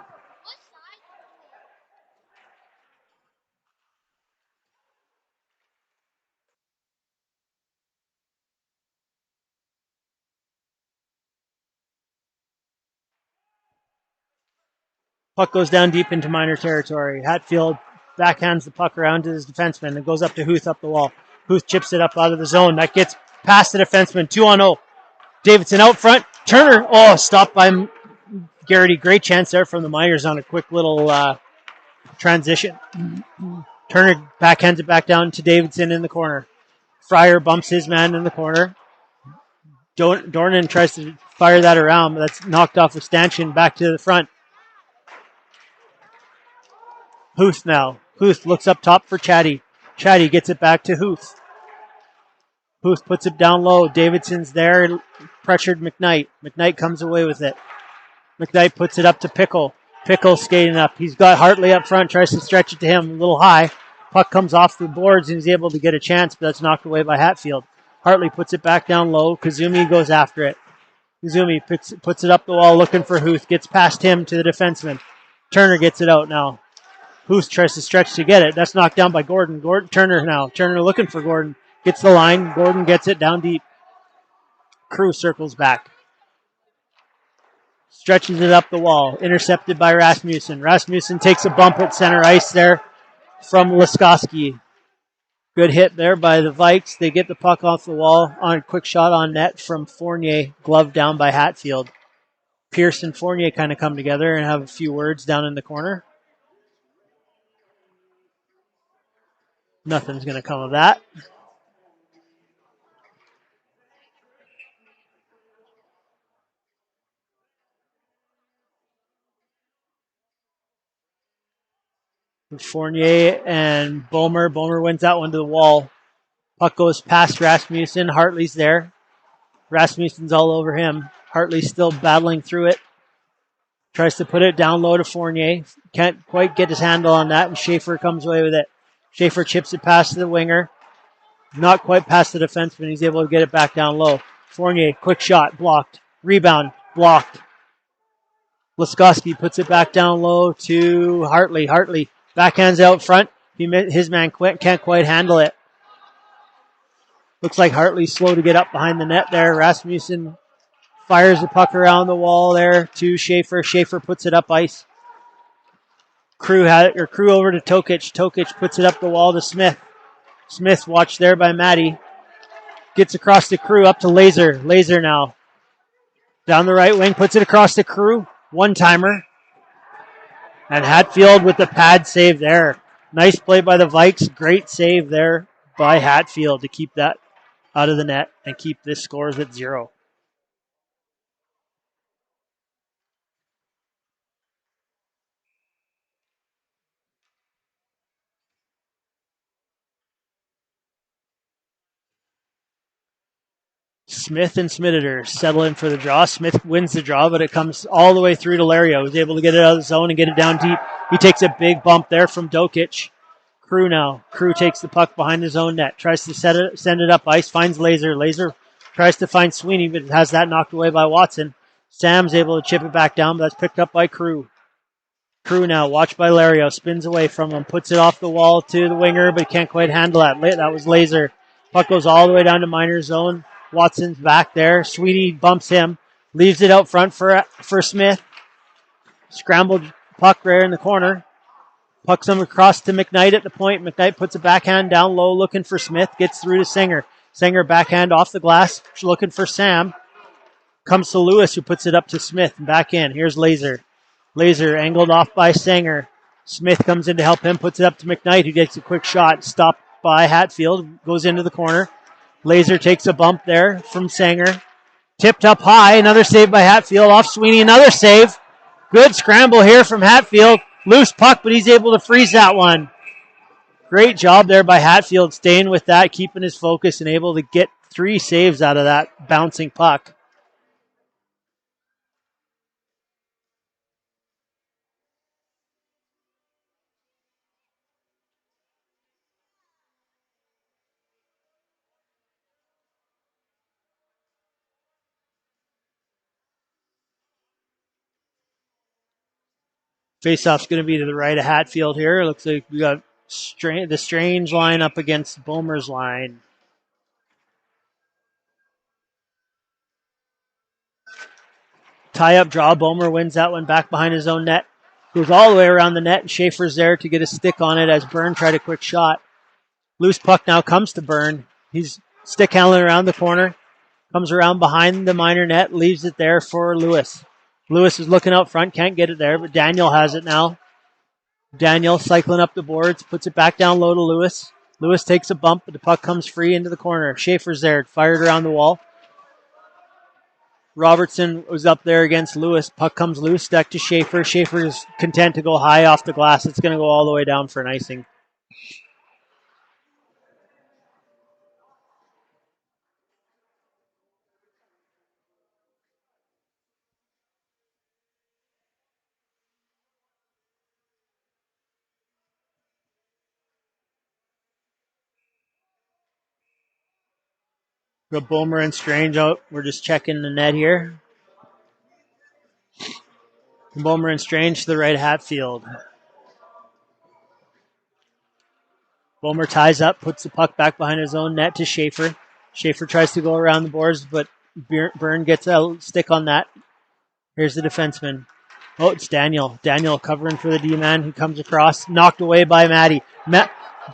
Puck goes down deep into Miner territory. Hatfield backhands the puck around to his defenseman. It goes up to Huth up the wall. Huth chips it up out of the zone. That gets past the defenseman. 2-on-0. Davidson out front. Turner. Oh, stopped by Garrity. Great chance there from the Miners on a quick little transition. Turner backhands it back down to Davidson in the corner. Fryer bumps his man in the corner. Dornan tries to fire that around, but that's knocked off of Stanchion back to the front. Huth now. Huth looks up top for Chatty. Chatty gets it back to Huth. Huth puts it down low. Davidson's there. Pressured McKnight. McKnight comes away with it. McKnight puts it up to Pickle. Pickle skating up. He's got Hartley up front. Tries to stretch it to him a little high. Puck comes off the boards and he's able to get a chance, but that's knocked away by Hatfield. Hartley puts it back down low. Kazumi goes after it. Kazumi puts it up the wall looking for Huth. Gets past him to the defenseman. Turner gets it out now. Huth tries to stretch to get it. That's knocked down by Gordon. Turner now. Turner looking for Gordon. Gets the line. Gordon gets it down deep. Crew circles back. Stretches it up the wall. Intercepted by Rasmussen. Rasmussen takes a bump at center ice there from Laskowski. Good hit there by the Vikes. They get the puck off the wall on a quick shot on net from Fournier. Glove down by Hatfield. Pierce and Fournier kind of come together and have a few words down in the corner. Nothing's going to come of that. Fournier and Bomer. Bomer wins that one to the wall. Puck goes past Rasmussen. Hartley's there. Rasmussen's all over him. Hartley's still battling through it. Tries to put it down low to Fournier. Can't quite get his handle on that, and Schaefer comes away with it. Schaefer chips it past the winger. Not quite past the defenseman. He's able to get it back down low. Fournier, quick shot, blocked. Rebound, blocked. Laskowski puts it back down low to Hartley. Hartley backhands out front. His man can't quite handle it. Looks like Hartley's slow to get up behind the net there. Rasmussen fires the puck around the wall there to Schaefer. Schaefer puts it up ice. Crew over to Tokic. Tokic puts it up the wall to Smith. Smith watched there by Matty. Gets across the Crew up to Laser. Laser now. Down the right wing, puts it across the Crew. One-timer. And Hatfield with the pad save there. Nice play by the Vikes. Great save there by Hatfield to keep that out of the net and keep this scores at 0. Smith and Smitter settle in for the draw. Smith wins the draw, but it comes all the way through to Lario, who's able to get it out of the zone and get it down deep. He takes a big bump there from Dokic. Crew now. Crew takes the puck behind his own net. Tries to send it up ice. Finds Laser. Laser tries to find Sweeney, but has that knocked away by Watson. Sam's able to chip it back down, but that's picked up by Crew. Crew now, watched by Lario. Spins away from him. Puts it off the wall to the winger, but can't quite handle that. That was Laser. Puck goes all the way down to minor zone. Watson's back there. Sweeney bumps him. Leaves it out front for Smith. Scrambled puck there in the corner. Pucks him across to McKnight at the point. McKnight puts a backhand down low looking for Smith. Gets through to Singer. Singer backhand off the glass looking for Sam. Comes to Lewis who puts it up to Smith and back in. Here's Laser. Laser angled off by Sanger. Smith comes in to help him. Puts it up to McKnight who gets a quick shot. Stopped by Hatfield. Goes into the corner. Laser takes a bump there from Sanger. Tipped up high. Another save by Hatfield. Off Sweeney. Another save. Good scramble here from Hatfield. Loose puck, but he's able to freeze that one. Great job there by Hatfield, staying with that, keeping his focus, and able to get 3 saves out of that bouncing puck. Faceoff's going to be to the right of Hatfield here. It looks like we got the Strange line up against Bomer's line. Tie-up draw. Bomer wins that one back behind his own net. Goes all the way around the net, and Schaefer's there to get a stick on it as Byrne tried a quick shot. Loose puck now comes to Byrne. He's stick handling around the corner. Comes around behind the minor net, leaves it there for Lewis. Lewis is looking out front, can't get it there, but Daniel has it now. Daniel cycling up the boards, puts it back down low to Lewis. Lewis takes a bump, but the puck comes free into the corner. Schaefer's there, fired around the wall. Robertson was up there against Lewis. Puck comes loose, stuck to Schaefer. Schaefer is content to go high off the glass. It's going to go all the way down for an icing. Got Bomer and Strange out. We're just checking the net here. Bomer and Strange to the right Hatfield. Boehmer ties up, puts the puck back behind his own net to Schaefer. Schaefer tries to go around the boards, but Byrne gets a stick on that. Here's the defenseman. Oh, it's Daniel. Daniel covering for the D-man who comes across, knocked away by Maddie.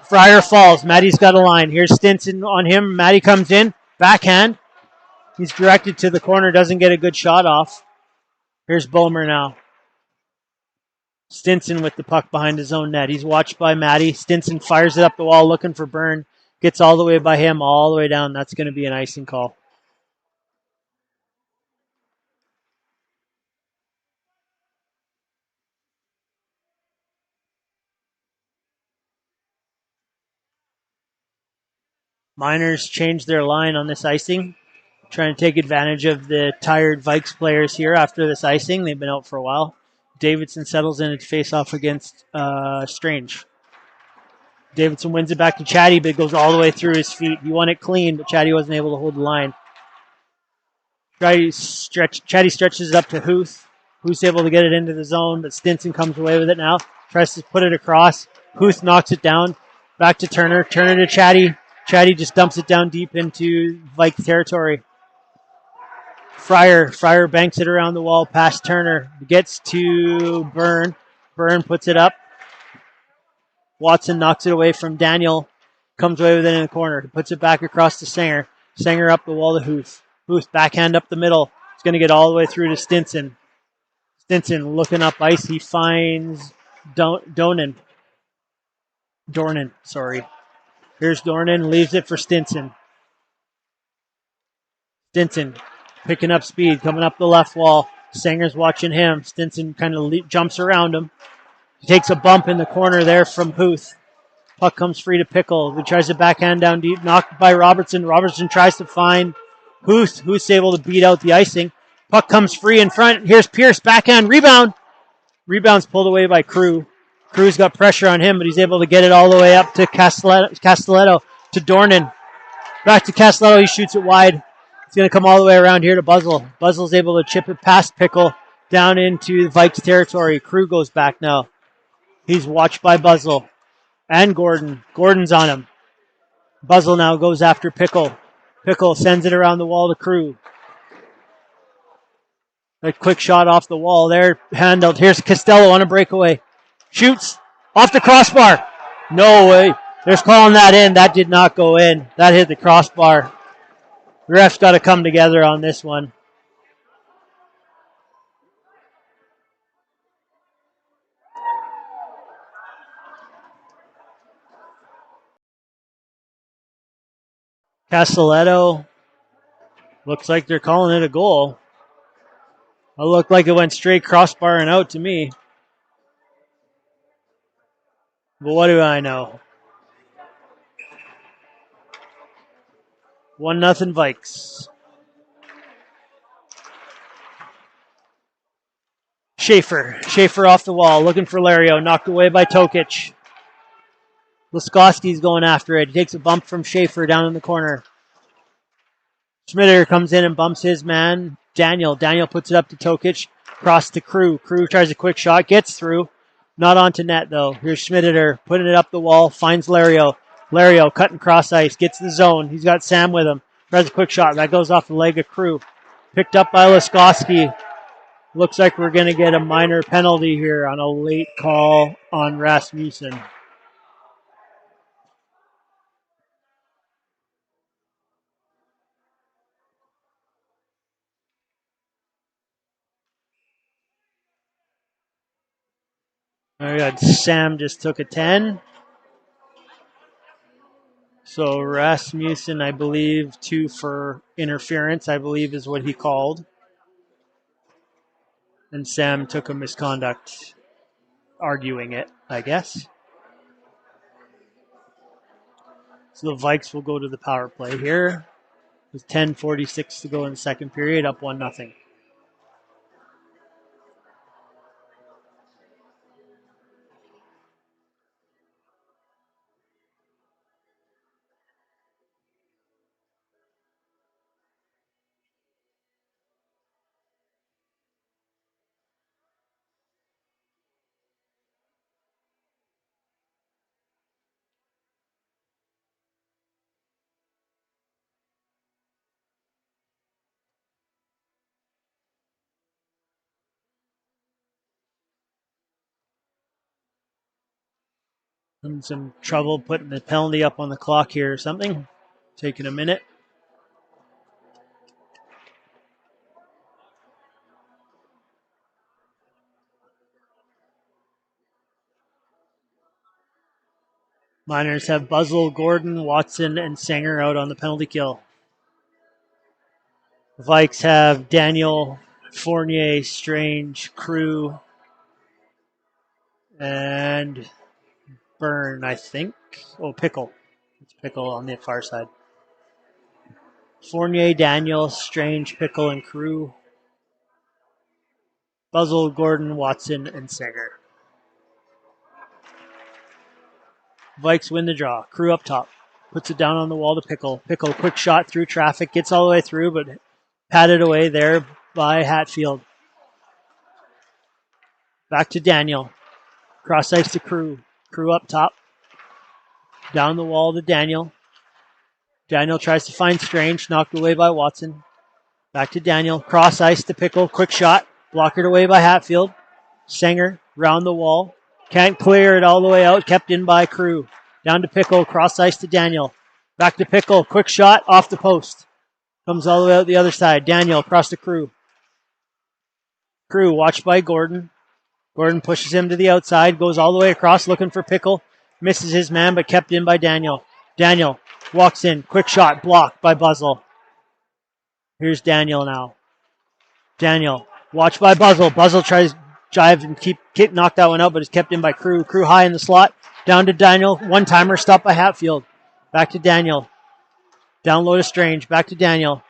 Fryer falls. Maddie's got a line. Here's Stinson on him. Maddie comes in. Backhand. He's directed to the corner. Doesn't get a good shot off. Here's Boehmer now. Stinson with the puck behind his own net. He's watched by Maddie. Stinson fires it up the wall looking for Byrne. Gets all the way by him, all the way down. That's going to be an icing call. Miners changed their line on this icing, trying to take advantage of the tired Vikes players here after this icing. They've been out for a while. Davidson settles in to face off against Strange. Davidson wins it back to Chatty, but it goes all the way through his feet. He won it clean, but Chatty wasn't able to hold the line. Chatty stretches it up to Huth. Huth's able to get it into the zone, but Stinson comes away with it now. Tries to put it across. Huth knocks it down. Back to Turner. Turner to Chatty. Chatty just dumps it down deep into Vike territory. Fryer banks it around the wall past Turner. Gets to Byrne. Byrne puts it up. Watson knocks it away from Daniel. Comes away with it in the corner. He puts it back across to Sanger. Sanger up the wall to Huth. Huth backhand up the middle. It's going to get all the way through to Stinson. Stinson looking up ice. He finds Dornan. Sorry. Here's Dornan. Leaves it for Stinson. Stinson picking up speed. Coming up the left wall. Sanger's watching him. Stinson kind of jumps around him. He takes a bump in the corner there from Huth. Puck comes free to Pickle. He tries to backhand down deep. Knocked by Robertson. Robertson tries to find Huth. Huth's able to beat out the icing. Puck comes free in front. Here's Pierce. Backhand. Rebound. Rebound's pulled away by Crew. Crew's got pressure on him, but he's able to get it all the way up to Castelletto to Dornan. Back to Castelletto. He shoots it wide. It's going to come all the way around here to Buzzell. Buzzell's able to chip it past Pickle down into the Vikes territory. Crew goes back now. He's watched by Buzzell and Gordon. Gordon's on him. Buzzell now goes after Pickle. Pickle sends it around the wall to Crew. A quick shot off the wall there. Handled. Here's Costello on a breakaway. Shoots off the crossbar. No way. They're calling that in. That did not go in. That hit the crossbar. The refs got to come together on this one. Castelletto. Looks like they're calling it a goal. It looked like it went straight crossbar and out to me. But what do I know? 1-0 Vikes. Schaefer off the wall, looking for Lario. Knocked away by Tokic. Laskowski's going after it. He takes a bump from Schaefer down in the corner. Schmitter comes in and bumps his man, Daniel. Daniel puts it up to Tokic. Cross to Crew. Crew tries a quick shot. Gets through. Not onto net, though. Here's Schmitter putting it up the wall. Finds Lario. Lario cutting cross ice. Gets the zone. He's got Sam with him. Tries a quick shot. That goes off the leg of Crew. Picked up by Laskowski. Looks like we're going to get a minor penalty here on a late call on Rasmussen. All right, Sam just took a 10. So Rasmussen, I believe, 2 for interference, I believe is what he called. And Sam took a misconduct, arguing it, I guess. So the Vikes will go to the power play here. With 10:46 to go in the second period, up 1-0. In some trouble putting the penalty up on the clock here or something. Taking a minute. Miners have Buzzell, Gordon, Watson, and Sanger out on the penalty kill. The Vikes have Daniel, Fournier, Strange, Crew, and Byrne, I think. Oh, Pickle. It's Pickle on the far side. Fournier, Daniel, Strange, Pickle, and Crew. Buzzell, Gordon, Watson, and Sanger. Vikes win the draw. Crew up top. Puts it down on the wall to Pickle. Pickle, quick shot through traffic. Gets all the way through, but patted away there by Hatfield. Back to Daniel. Cross ice to Crew. Crew up top. Down the wall to Daniel. Daniel tries to find Strange. Knocked away by Watson. Back to Daniel. Cross ice to Pickle. Quick shot. Blockered away by Hatfield. Sanger round the wall. Can't clear it all the way out. Kept in by Crew. Down to Pickle. Cross ice to Daniel. Back to Pickle. Quick shot off the post. Comes all the way out the other side. Daniel across the Crew. Crew watched by Gordon. Gordon pushes him to the outside. Goes all the way across looking for Pickle. Misses his man but kept in by Daniel. Daniel walks in. Quick shot. Blocked by Buzzell. Here's Daniel now. Daniel watched by Buzzell. Buzzell tries jive and keep knocked that one out, but is kept in by Crew. Crew high in the slot. Down to Daniel. One timer stopped by Hatfield. Back to Daniel. Down low to Strange. Back to Daniel.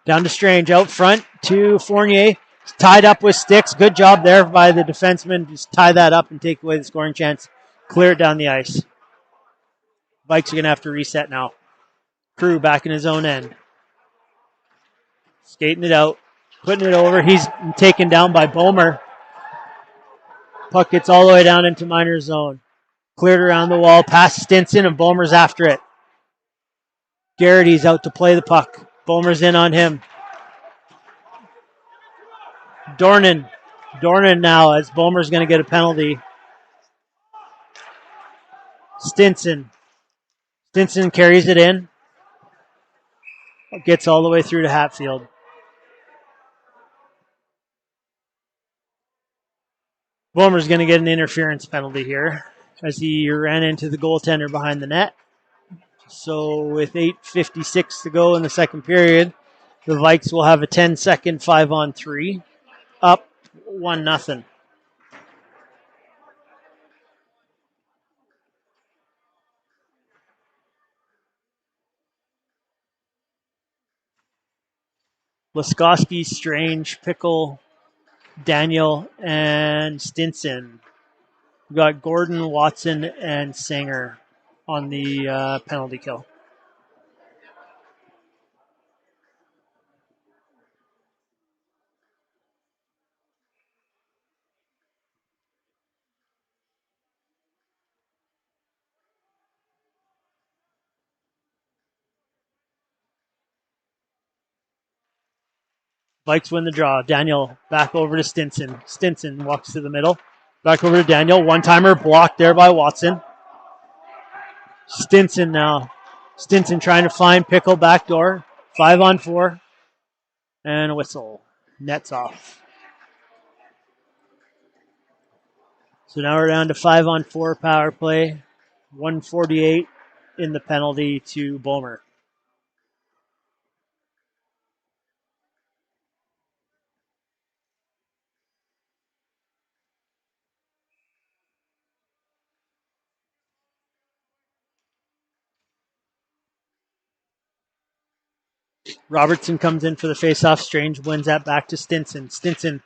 Down to Strange. Out front to Fournier. Tied up with sticks. Good job there by the defenseman. Just tie that up and take away the scoring chance. Clear it down the ice. Vikes are going to have to reset now. Crew back in his own end. Skating it out. Putting it over. He's taken down by Bomer. Puck gets all the way down into Miners' zone. Cleared around the wall. Past Stinson and Bomer's after it. Garrity's out to play the puck. Bomer's in on him. Dornan now as Bomer's going to get a penalty. Stinson carries it in. Gets all the way through to Hatfield. Bomer's going to get an interference penalty here as he ran into the goaltender behind the net. So with 8:56 to go in the second period, the Vikes will have a 10-second 5-on-3. Up 1-0. Laskowski, Strange, Pickle, Daniel, and Stinson. We've got Gordon, Watson, and Sanger on the penalty kill. Vikes win the draw. Daniel back over to Stinson. Stinson walks to the middle. Back over to Daniel. One-timer blocked there by Watson. Stinson now. Stinson trying to find Pickle backdoor. 5-on-4. And a whistle. Nets off. So now we're down to 5-on-4 power play. 148 in the penalty to Bomer. Robertson comes in for the faceoff. Strange wins that back to Stinson. Stinson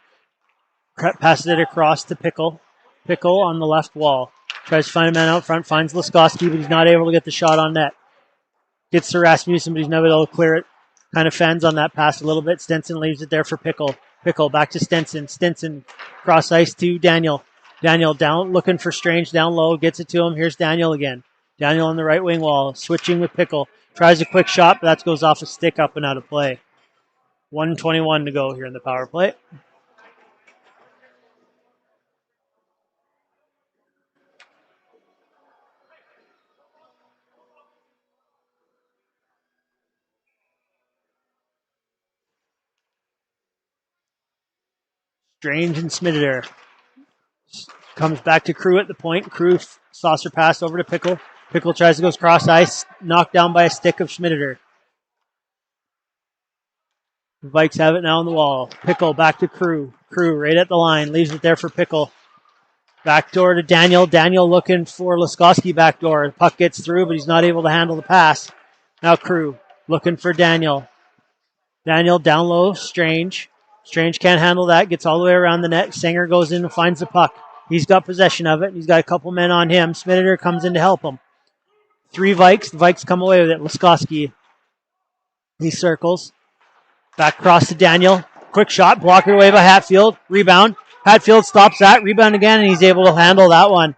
passes it across to Pickle. Pickle on the left wall. Tries to find a man out front. Finds Laskowski, but he's not able to get the shot on net. Gets to Rasmussen, but he's never able to clear it. Kind of fends on that pass a little bit. Stinson leaves it there for Pickle. Pickle back to Stinson. Stinson cross ice to Daniel. Daniel down, looking for Strange down low. Gets it to him. Here's Daniel again. Daniel on the right wing wall. Switching with Pickle. Tries a quick shot, but that goes off a stick up and out of play. 1:21 to go here in the power play. Strange and Smittyder. Comes back to Crew at the point. Crew saucer pass over to Pickle. Pickle tries to go cross ice. Knocked down by a stick of Smittyder. The Vikes have it now on the wall. Pickle back to Crew. Crew right at the line. Leaves it there for Pickle. Backdoor to Daniel. Daniel looking for Laskowski backdoor. The puck gets through, but he's not able to handle the pass. Now Crew looking for Daniel. Daniel down low. Strange. Strange can't handle that. Gets all the way around the net. Singer goes in and finds the puck. He's got possession of it. He's got a couple men on him. Smittyder comes in to help him. 3 Vikes. The Vikes come away with it. Laskowski. He circles. Back across to Daniel. Quick shot. Blocked away by Hatfield. Rebound. Hatfield stops that. Rebound again, and he's able to handle that one.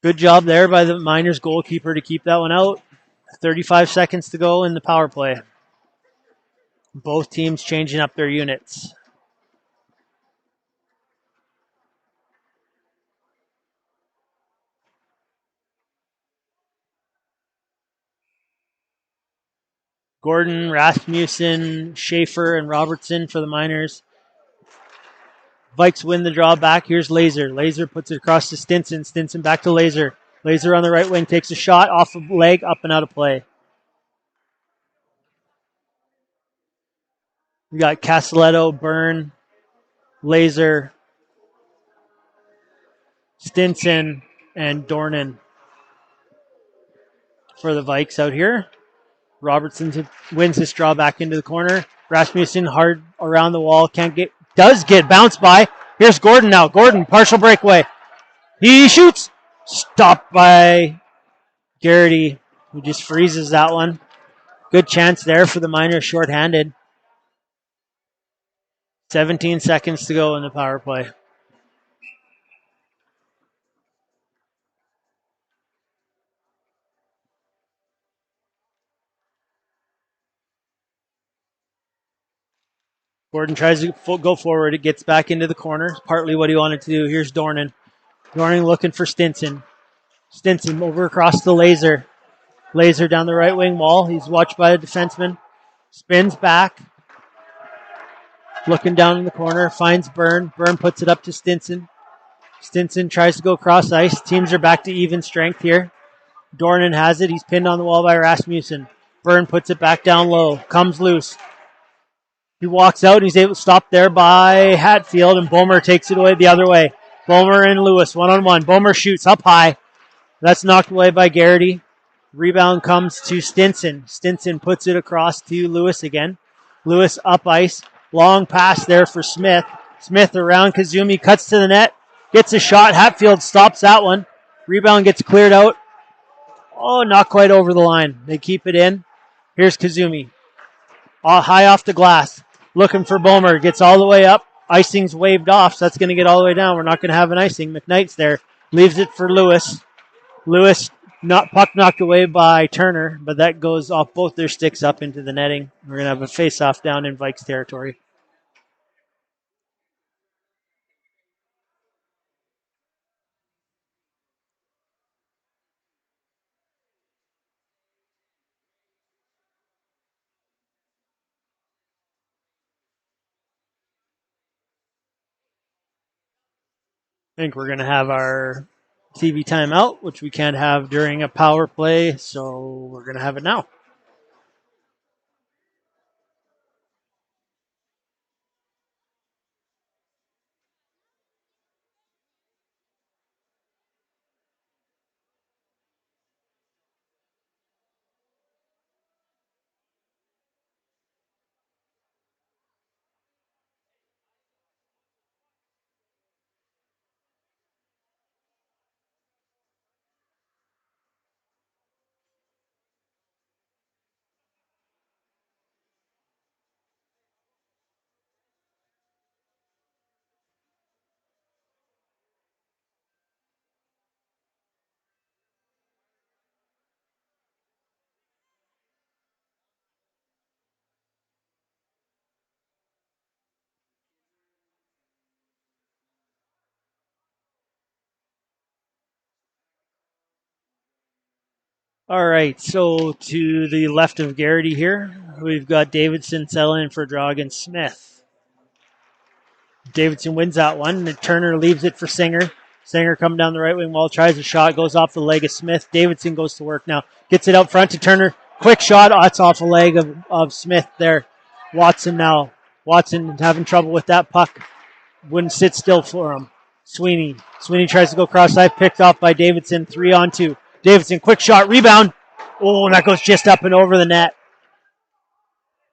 Good job there by the Miners goalkeeper to keep that one out. 35 seconds to go in the power play. Both teams changing up their units. Gordon, Rasmussen, Schaefer, and Robertson for the Miners. Vikes win the draw back. Here's Laser. Laser puts it across to Stinson. Stinson back to Laser. Laser on the right wing takes a shot off of leg, up and out of play. We got Castelletto, Byrne, Laser, Stinson, and Dornan for the Vikes out here. Robertson wins this draw back into the corner. Rasmussen hard around the wall. Does get bounced by. Here's Gordon now. Gordon, partial breakaway. He shoots. Stopped by Garrity, who just freezes that one. Good chance there for the Miners, shorthanded. 17 seconds to go in the power play. Gordon tries to go forward. It gets back into the corner. Partly what he wanted to do. Here's Dornan. Dornan looking for Stinson. Stinson over across the Laser. Laser down the right wing wall. He's watched by the defenseman. Spins back. Looking down in the corner. Finds Byrne. Byrne puts it up to Stinson. Stinson tries to go cross ice. Teams are back to even strength here. Dornan has it. He's pinned on the wall by Rasmussen. Byrne puts it back down low. Comes loose. He walks out. He's able to stop there by Hatfield, and Bomer takes it away the other way. Bomer and Lewis, one-on-one. Bomer shoots up high. That's knocked away by Garrity. Rebound comes to Stinson. Stinson puts it across to Lewis again. Lewis up ice. Long pass there for Smith. Smith around Kazumi, cuts to the net. Gets a shot. Hatfield stops that one. Rebound gets cleared out. Oh, not quite over the line. They keep it in. Here's Kazumi. High off the glass. Looking for Bomer. Gets all the way up. Icing's waved off, so that's going to get all the way down. We're not going to have an icing. McKnight's there. Leaves it for Lewis. Lewis, puck knocked away by Turner, but that goes off both their sticks up into the netting. We're going to have a face-off down in Vikes territory. I think we're going to have our TV timeout, which we can't have during a power play, so we're going to have it now. All right, so to the left of Garrity here, we've got Davidson settling in for Dragan Smith. Davidson wins that one. Turner leaves it for Singer. Singer coming down the right wing wall, tries a shot, goes off the leg of Smith. Davidson goes to work now. Gets it out front to Turner. Quick shot. Oh, it's off the leg of Smith there. Watson now. Watson having trouble with that puck. Wouldn't sit still for him. Sweeney. Sweeney tries to go cross side, picked off by Davidson. 3-on-2. Davidson, quick shot, rebound. Oh, and that goes just up and over the net.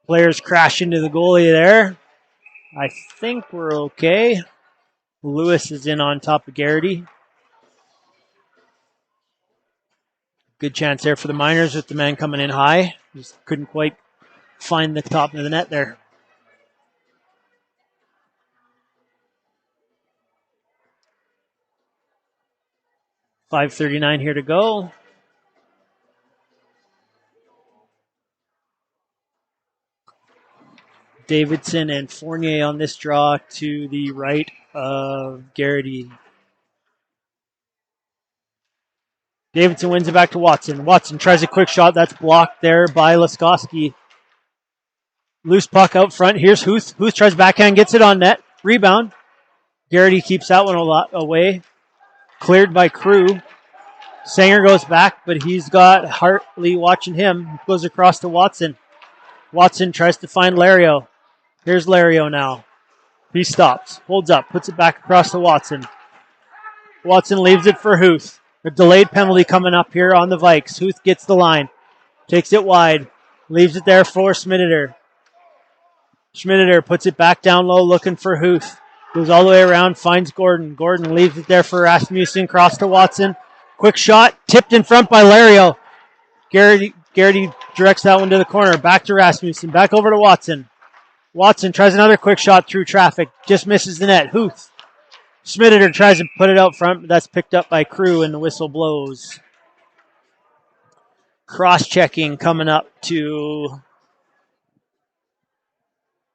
Players crash into the goalie there. I think we're okay. Lewis is in on top of Garrity. Good chance there for the Miners with the man coming in high. Just couldn't quite find the top of the net there. .5:39 here to go. Davidson and Fournier on this draw to the right of Garrity. Davidson wins it back to Watson. Watson tries a quick shot. That's blocked there by Laskowski. Loose puck out front. Here's Huth. Huth tries backhand, gets it on net. Rebound. Garrity keeps that one a lot away. Cleared by Crew. Sanger goes back, but he's got Hartley watching him. Goes across to Watson. Watson tries to find Lario. Here's Lario now. He stops, holds up, puts it back across to Watson. Watson leaves it for Huth. A delayed penalty coming up here on the Vikes. Huth gets the line. Takes it wide. Leaves it there for Schmideter. Schmideter puts it back down low looking for Huth. Goes all the way around, finds Gordon. Gordon leaves it there for Rasmussen. Cross to Watson. Quick shot, tipped in front by Lario. Garrity directs that one to the corner. Back to Rasmussen. Back over to Watson. Watson tries another quick shot through traffic. Just misses the net. Huth. Schmideter tries to put it out front, but that's picked up by Crew, and the whistle blows. Cross-checking coming up to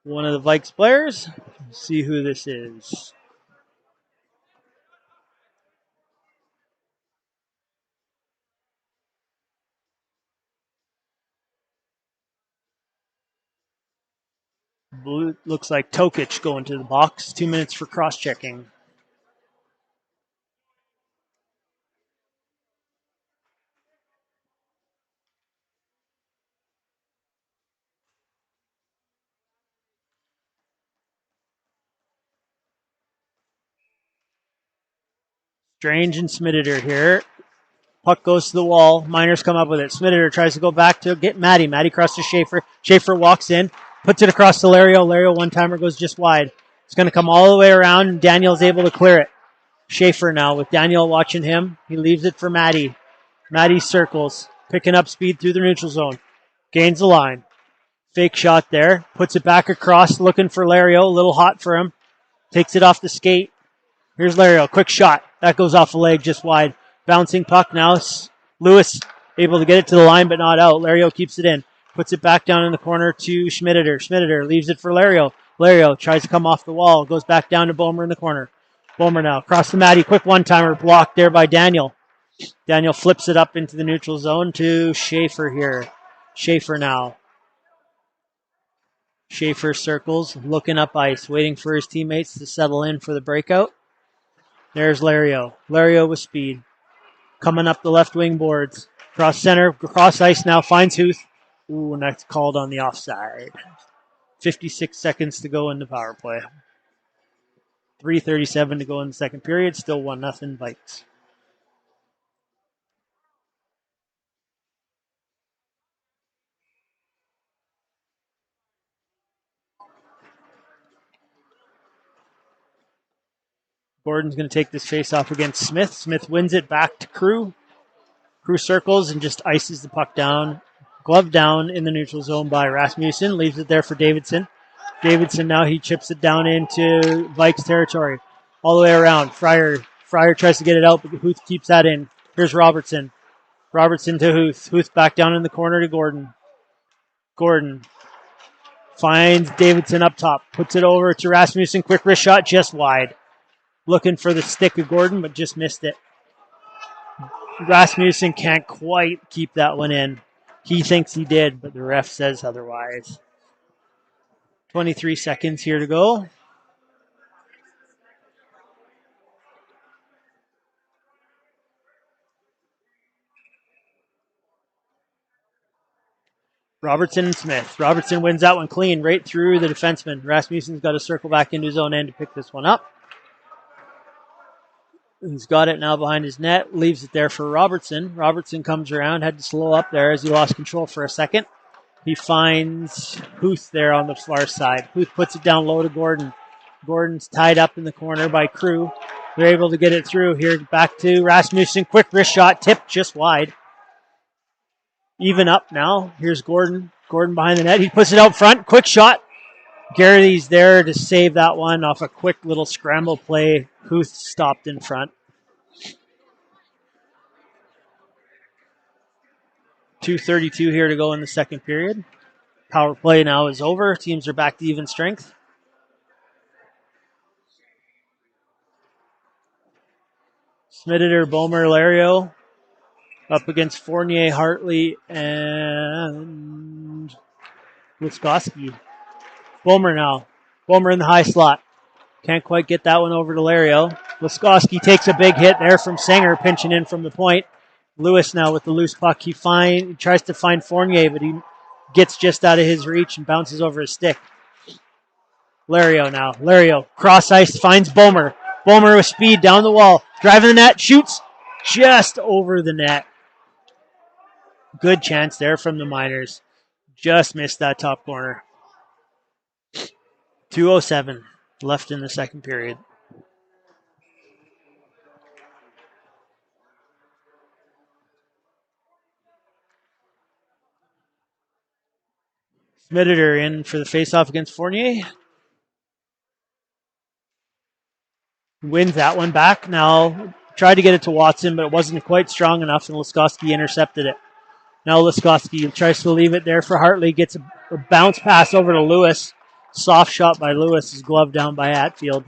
one of the Vikes players. Let's see who this is. Blue, looks like Tokic going to the box. 2 minutes for cross-checking. Strange and Schmideter here. Puck goes to the wall. Miners come up with it. Schmideter tries to go back to get Maddie. Maddie crosses to Schaefer. Schaefer walks in. Puts it across to Lario. Lario one-timer goes just wide. It's going to come all the way around, and Daniel's able to clear it. Schaefer now with Daniel watching him. He leaves it for Maddie. Maddie circles. Picking up speed through the neutral zone. Gains the line. Fake shot there. Puts it back across, looking for Lario. A little hot for him. Takes it off the skate. Here's Lario. Quick shot. That goes off the leg just wide. Bouncing puck now. Lewis able to get it to the line, but not out. Lario keeps it in. Puts it back down in the corner to Schmideter. Schmideter leaves it for Lario. Lario tries to come off the wall. Goes back down to Bomer in the corner. Bomer now. Across the Matty. Quick one-timer. Blocked there by Daniel. Daniel flips it up into the neutral zone to Schaefer here. Schaefer now. Schaefer circles. Looking up ice. Waiting for his teammates to settle in for the breakout. There's Lario. Lario with speed. Coming up the left wing boards. Cross center. Cross ice now. Finds Huth. Ooh, and that's called on the offside. 56 seconds to go in the power play. 3:37 to go in the second period. Still 1-0 Vikes. Gordon's going to take this face off against Smith. Smith wins it back to Crew. Crew circles and just ices the puck down. Glove down in the neutral zone by Rasmussen. Leaves it there for Davidson. Davidson now he chips it down into Vikes territory. All the way around. Fryer tries to get it out, but Huth keeps that in. Here's Robertson. Robertson to Huth. Huth back down in the corner to Gordon. Gordon finds Davidson up top. Puts it over to Rasmussen. Quick wrist shot just wide. Looking for the stick of Gordon, but just missed it. Rasmussen can't quite keep that one in. He thinks he did, but the ref says otherwise. 23 seconds here to go. Robertson and Smith. Robertson wins that one clean, right through the defenseman. Rasmussen's got to circle back into his own end to pick this one up. He's got it now behind his net, leaves it there for Robertson. Robertson comes around, had to slow up there as he lost control for a second. He finds Huth there on the far side. Huth puts it down low to Gordon. Gordon's tied up in the corner by Crew. They're able to get it through here. Back to Rasmussen. Quick wrist shot, tipped just wide. Even up now. Here's Gordon. Gordon behind the net. He puts it out front. Quick shot. Garrity's there to save that one off a quick little scramble play. Huth stopped in front. 2:32 here to go in the second period. Power play now is over. Teams are back to even strength. Smitteter, Bomer, Lario up against Fournier, Hartley, and Wiskoski. Bomer now. Bomer in the high slot. Can't quite get that one over to Lario. Wiskoski takes a big hit there from Sanger, pinching in from the point. Lewis now with the loose puck. He tries to find Fournier, but he gets just out of his reach and bounces over his stick. Lario now. Lario, cross ice, finds Bomer. Bomer with speed down the wall. Driving the net, shoots just over the net. Good chance there from the Miners. Just missed that top corner. 2:07 left in the second period. Smitteter in for the faceoff against Fournier. Wins that one back. Now tried to get it to Watson, but it wasn't quite strong enough, and Wiskoski intercepted it. Now Wiskoski tries to leave it there for Hartley. Gets a bounce pass over to Lewis. Soft shot by Lewis is gloved down by Atfield.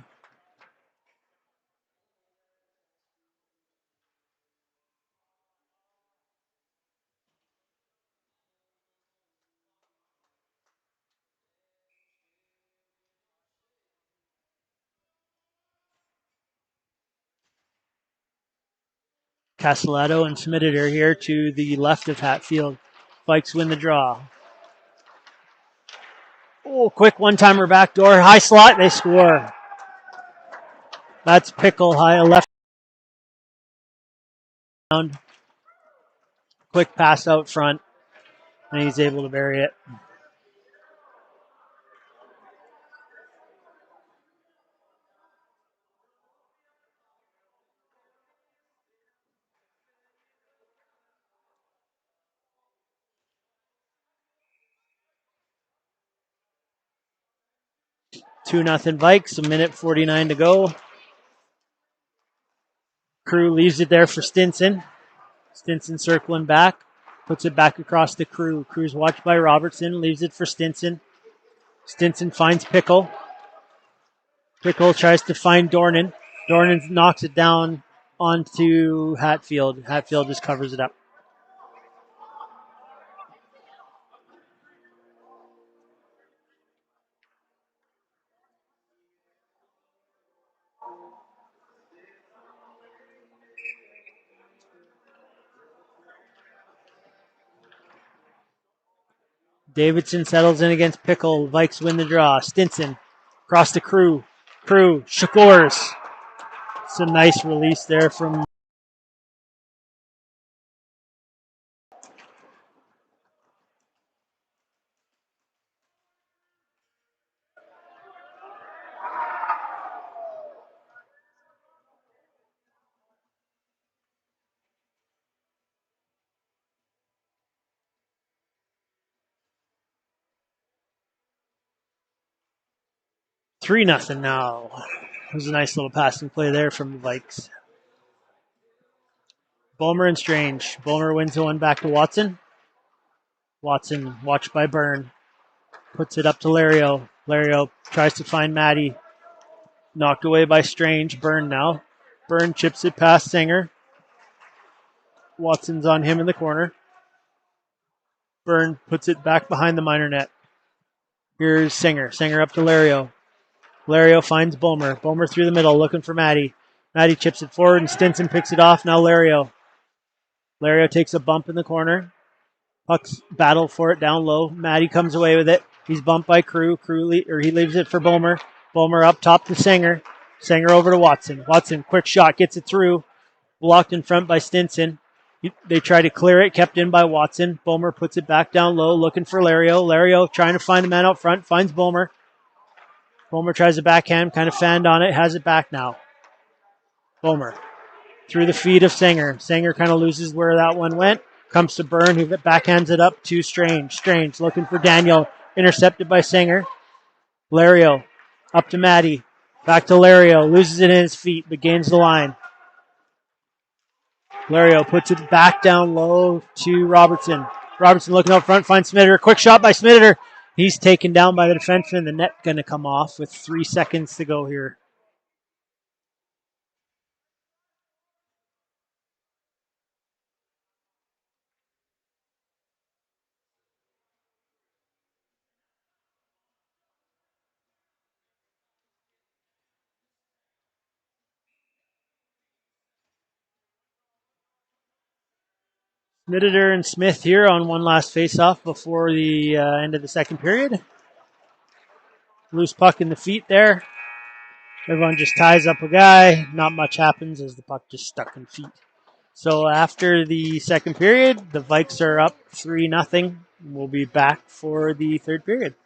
Castellato and Smitteter here to the left of Hatfield. Vikes win the draw. Oh, quick one-timer backdoor. High slot, they score. That's Pickle high left. Quick pass out front, and he's able to bury it. Two 2-0 Vikes, 1:49 to go. Crew leaves it there for Stinson. Stinson circling back, puts it back across the Crew. Crew's watched by Robertson, leaves it for Stinson. Stinson finds Pickle. Pickle tries to find Dornan. Dornan knocks it down onto Hatfield. Hatfield just covers it up. Davidson settles in against Pickle. Vikes win the draw. Stinson across the Crew. Crew scores. It's a nice release there from Three 3-0 now. It was a nice little passing play there from the Vikes. Bomer and Strange. Bomer wins the one back to Watson. Watson, watched by Byrne. Puts it up to Lario. Lario tries to find Maddie. Knocked away by Strange. Byrne now. Byrne chips it past Singer. Watson's on him in the corner. Byrne puts it back behind the minor net. Here's Singer. Singer up to Lario. Lario finds Bomer. Bomer through the middle, looking for Maddie. Maddie chips it forward, and Stinson picks it off. Now Lario. Lario takes a bump in the corner. Puck's battle for it down low. Maddie comes away with it. He's bumped by Crew. He leaves it for Bomer. Bomer up top to Sanger. Sanger over to Watson. Watson, quick shot, gets it through. Blocked in front by Stinson. They try to clear it, kept in by Watson. Bomer puts it back down low, looking for Lario. Lario trying to find a man out front, finds Bomer. Bomer tries a backhand, kind of fanned on it, has it back now. Bomer through the feet of Sanger. Sanger kind of loses where that one went. Comes to Byrne, who backhands it up to Strange. Strange looking for Daniel, intercepted by Sanger. Lario up to Maddie. Back to Lario, loses it in his feet, but gains the line. Lario puts it back down low to Robertson. Robertson looking up front, finds Smitter. Quick shot by Smitter. He's taken down by the defenseman. The net going to come off with 3 seconds to go here. Smitter and Smith here on one last face-off before the end of the second period. Loose puck in the feet there. Everyone just ties up a guy. Not much happens as the puck just stuck in feet. So after the second period, the Vikes are up 3-0. We'll be back for the third period.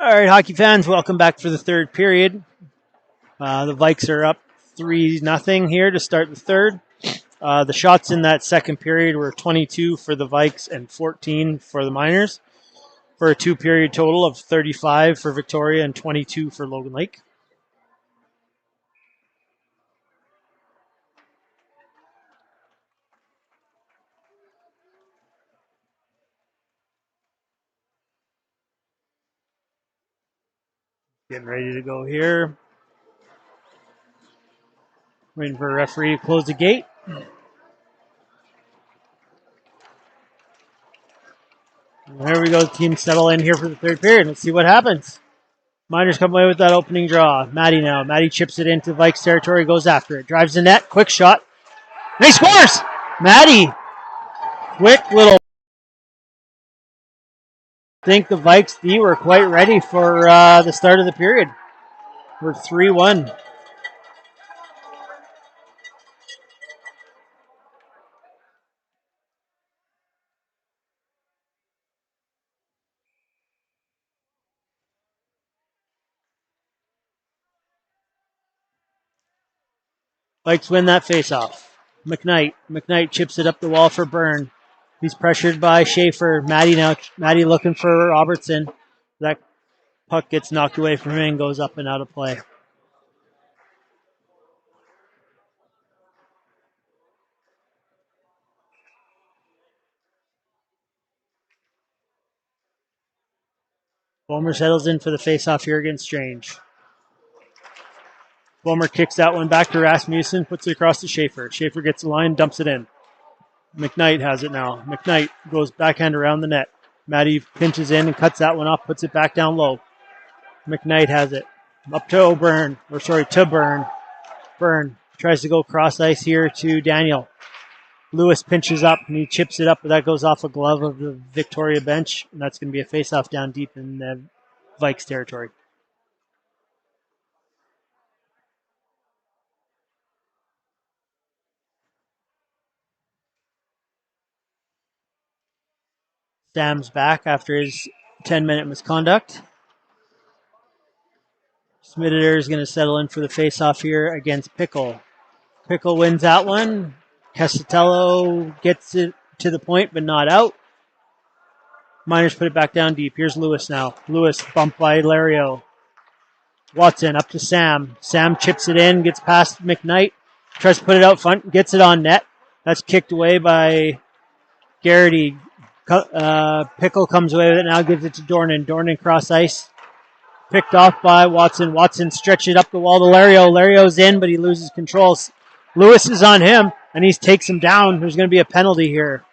All right, hockey fans, welcome back for the third period. The Vikes are up 3-0 here to start the third. The shots in that second period were 22 for the Vikes and 14 for the Miners, for a two-period total of 35 for Victoria and 22 for Logan Lake. Getting ready to go here. Waiting for a referee to close the gate. And there we go. Teams settle in here for the third period. Let's see what happens. Miners come away with that opening draw. Maddie now. Maddie chips it into Vikes territory, goes after it. Drives the net. Quick shot. And he scores! Maddie. Quick little. I think the Vikes D were quite ready for the start of the period. We're 3-1. Vikes win that faceoff. McKnight chips it up the wall for Byrne. He's pressured by Schaefer. Maddie now. Maddie looking for Robertson. That puck gets knocked away from him and goes up and out of play. Bomer settles in for the faceoff here against Strange. Bomer kicks that one back to Rasmussen, puts it across to Schaefer. Schaefer gets the line, dumps it in. McKnight has it now. McKnight goes backhand around the net. Maddie pinches in and cuts that one off, puts it back down low. McKnight has it. Up to Byrne. Byrne tries to go cross ice here to Daniel. Lewis pinches up and he chips it up, but that goes off a glove of the Victoria bench, and that's going to be a face-off down deep in the Vikes territory. Sam's back after his 10-minute misconduct. Smitter is going to settle in for the face-off here against Pickle. Pickle wins that one. Casatello gets it to the point, but not out. Miners put it back down deep. Here's Lewis now. Lewis bumped by Lario. Watson up to Sam. Sam chips it in, gets past McKnight. Tries to put it out front, gets it on net. That's kicked away by Garrity. Pickle comes away with it, now gives it to Dornan. Dornan cross ice. Picked off by Watson. Watson stretches it up the wall to Lario. Lario's in, but he loses control. Lewis is on him, and he takes him down. There's going to be a penalty here.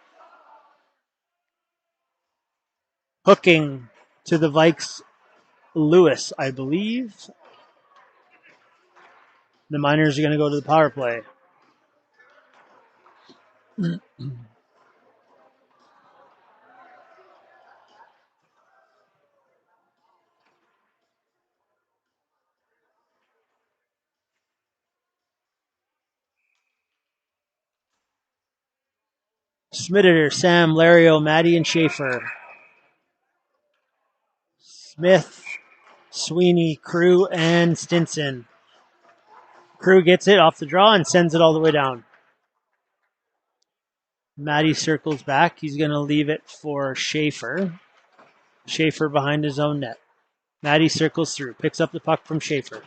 Hooking to the Vikes. Lewis, I believe. The Miners are going to go to the power play. Smitter, Sam, Lario, Maddie, and Schaefer. Smith, Sweeney, Crew, and Stinson. Crew gets it off the draw and sends it all the way down. Maddie circles back. He's going to leave it for Schaefer. Schaefer behind his own net. Maddie circles through, picks up the puck from Schaefer.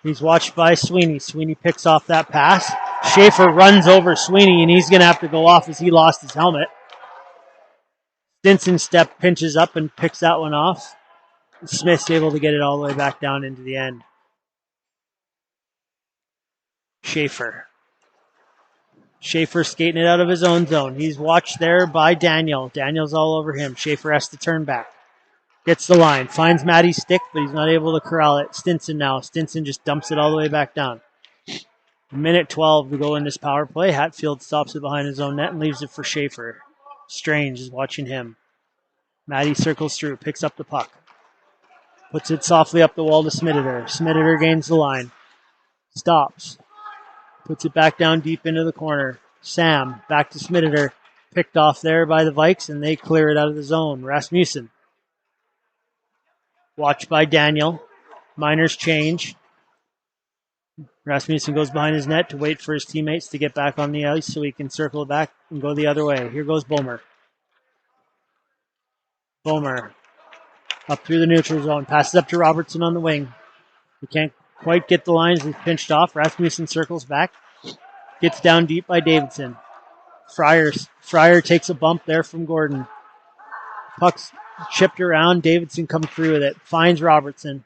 He's watched by Sweeney. Sweeney picks off that pass. Schaefer runs over Sweeney, and he's going to have to go off as he lost his helmet. Stinson pinches up and picks that one off. Smith's able to get it all the way back down into the end. Schaefer skating it out of his own zone. He's watched there by Daniel. Daniel's all over him. Schaefer has to turn back. Gets the line. Finds Maddie's stick, but he's not able to corral it. Stinson now. Stinson just dumps it all the way back down. Minute 12 to go in this power play. Hatfield stops it behind his own net and leaves it for Schaefer. Strange is watching him. Maddie circles through, picks up the puck. Puts it softly up the wall to Smitter. Smitter gains the line. Stops. Puts it back down deep into the corner. Sam, back to Smitter. Picked off there by the Vikes, and they clear it out of the zone. Rasmussen. Watched by Daniel. Miners change. Rasmussen goes behind his net to wait for his teammates to get back on the ice so he can circle back and go the other way. Here goes Bomer. Bomer up through the neutral zone. Passes up to Robertson on the wing. He can't quite get the lines. He's pinched off. Rasmussen circles back. Gets down deep by Davidson. Fryer takes a bump there from Gordon. Puck's chipped around. Davidson comes through with it. Finds Robertson.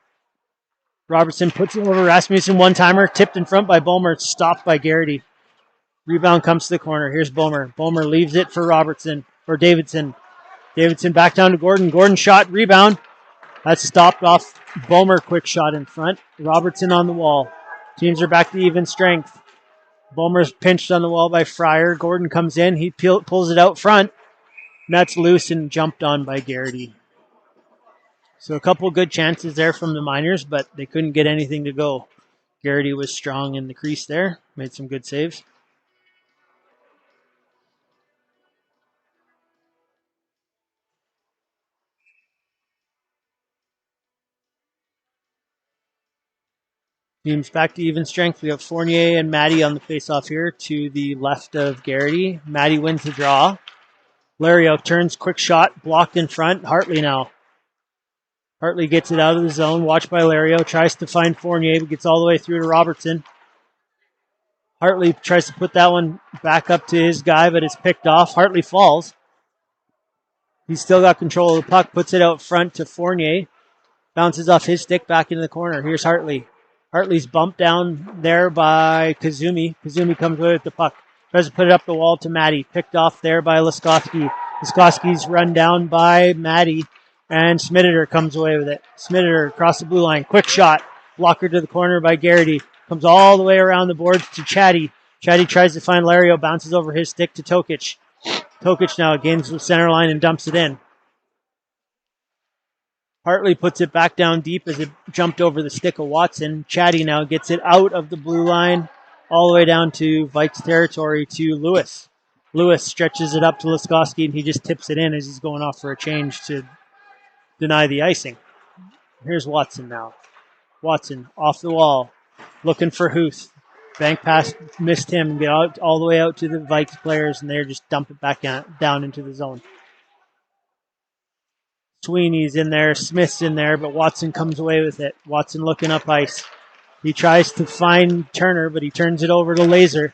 Robertson puts it over Rasmussen. One-timer. Tipped in front by Bomer. Stopped by Garrity. Rebound comes to the corner. Here's Bomer. Bomer leaves it for Robertson. Or Davidson. Davidson back down to Gordon. Gordon shot. Rebound. That's stopped off Bomer. Quick shot in front. Robertson on the wall. Teams are back to even strength. Bomer's pinched on the wall by Fryer. Gordon comes in. He pulls it out front. And that's loose and jumped on by Garrity. So a couple good chances there from the Miners, but they couldn't get anything to go. Garrity was strong in the crease there. Made some good saves. Teams back to even strength. We have Fournier and Maddie on the face-off here to the left of Garrity. Maddie wins the draw. Lario turns, quick shot, blocked in front. Hartley now. Hartley gets it out of the zone, watched by Lario. Tries to find Fournier, but gets all the way through to Robertson. Hartley tries to put that one back up to his guy, but it's picked off. Hartley falls. He's still got control of the puck, puts it out front to Fournier. Bounces off his stick back into the corner. Here's Hartley. Hartley's bumped down there by Kazumi. Kazumi comes away with the puck. Tries to put it up the wall to Maddie. Picked off there by Laskowski. Laskowski's run down by Maddie. And Smitter comes away with it. Smitter across the blue line. Quick shot. Blocker to the corner by Garrity. Comes all the way around the boards to Chatty. Chatty tries to find Lario. Bounces over his stick to Tokic. Tokic now gains the center line and dumps it in. Hartley puts it back down deep as it jumped over the stick of Watson. Chatty now gets it out of the blue line all the way down to Vikes territory to Lewis. Lewis stretches it up to Laskowski and he just tips it in as he's going off for a change to deny the icing. Here's Watson now. Watson off the wall, looking for Huth. Bank pass missed him, get out all the way out to the Vikes players, and they just dump it back down into the zone. Sweeney's in there, Smith's in there, but Watson comes away with it. Watson looking up ice. He tries to find Turner, but he turns it over to Laser.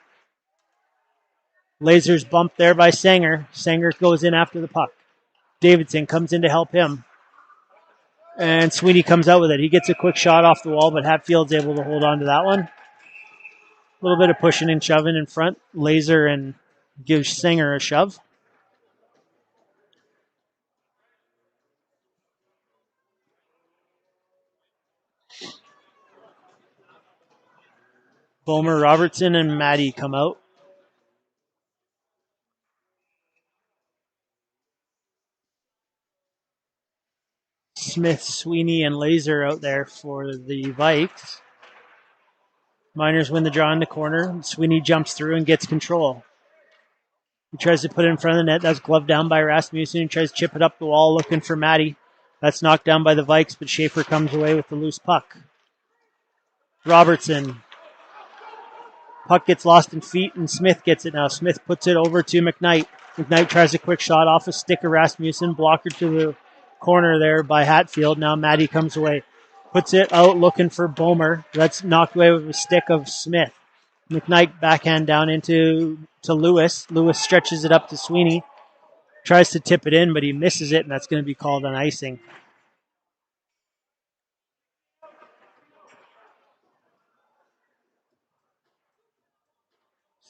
Laser's bumped there by Sanger. Sanger goes in after the puck. Davidson comes in to help him. And Sweeney comes out with it. He gets a quick shot off the wall, but Hatfield's able to hold on to that one. A little bit of pushing and shoving in front. Laser and gives Sanger a shove. Bomer, Robertson, and Maddie come out. Smith, Sweeney, and Laser out there for the Vikes. Miners win the draw in the corner. Sweeney jumps through and gets control. He tries to put it in front of the net. That's gloved down by Rasmussen. He tries to chip it up the wall looking for Maddie. That's knocked down by the Vikes, but Schaefer comes away with the loose puck. Robertson. Puck gets lost in feet, and Smith gets it now. Smith puts it over to McKnight. McKnight tries a quick shot off a stick of Rasmussen. Blocker to the corner there by Hatfield. Now Maddie comes away. Puts it out looking for Bomer. That's knocked away with a stick of Smith. McKnight backhand down to Lewis. Lewis stretches it up to Sweeney. Tries to tip it in, but he misses it, and that's going to be called on icing.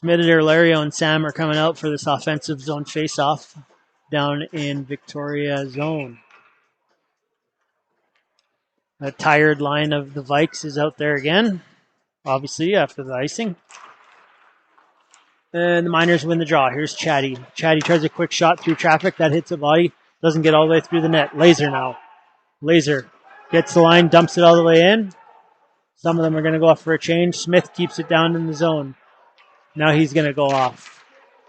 Smitter, Lario, and Sam are coming out for this offensive zone face-off down in Victoria zone. A tired line of the Vikes is out there again, obviously, after the icing. And the Miners win the draw. Here's Chatty. Chatty tries a quick shot through traffic. That hits a body. Doesn't get all the way through the net. Laser now. Laser gets the line, dumps it all the way in. Some of them are going to go off for a change. Smith keeps it down in the zone. Now he's going to go off.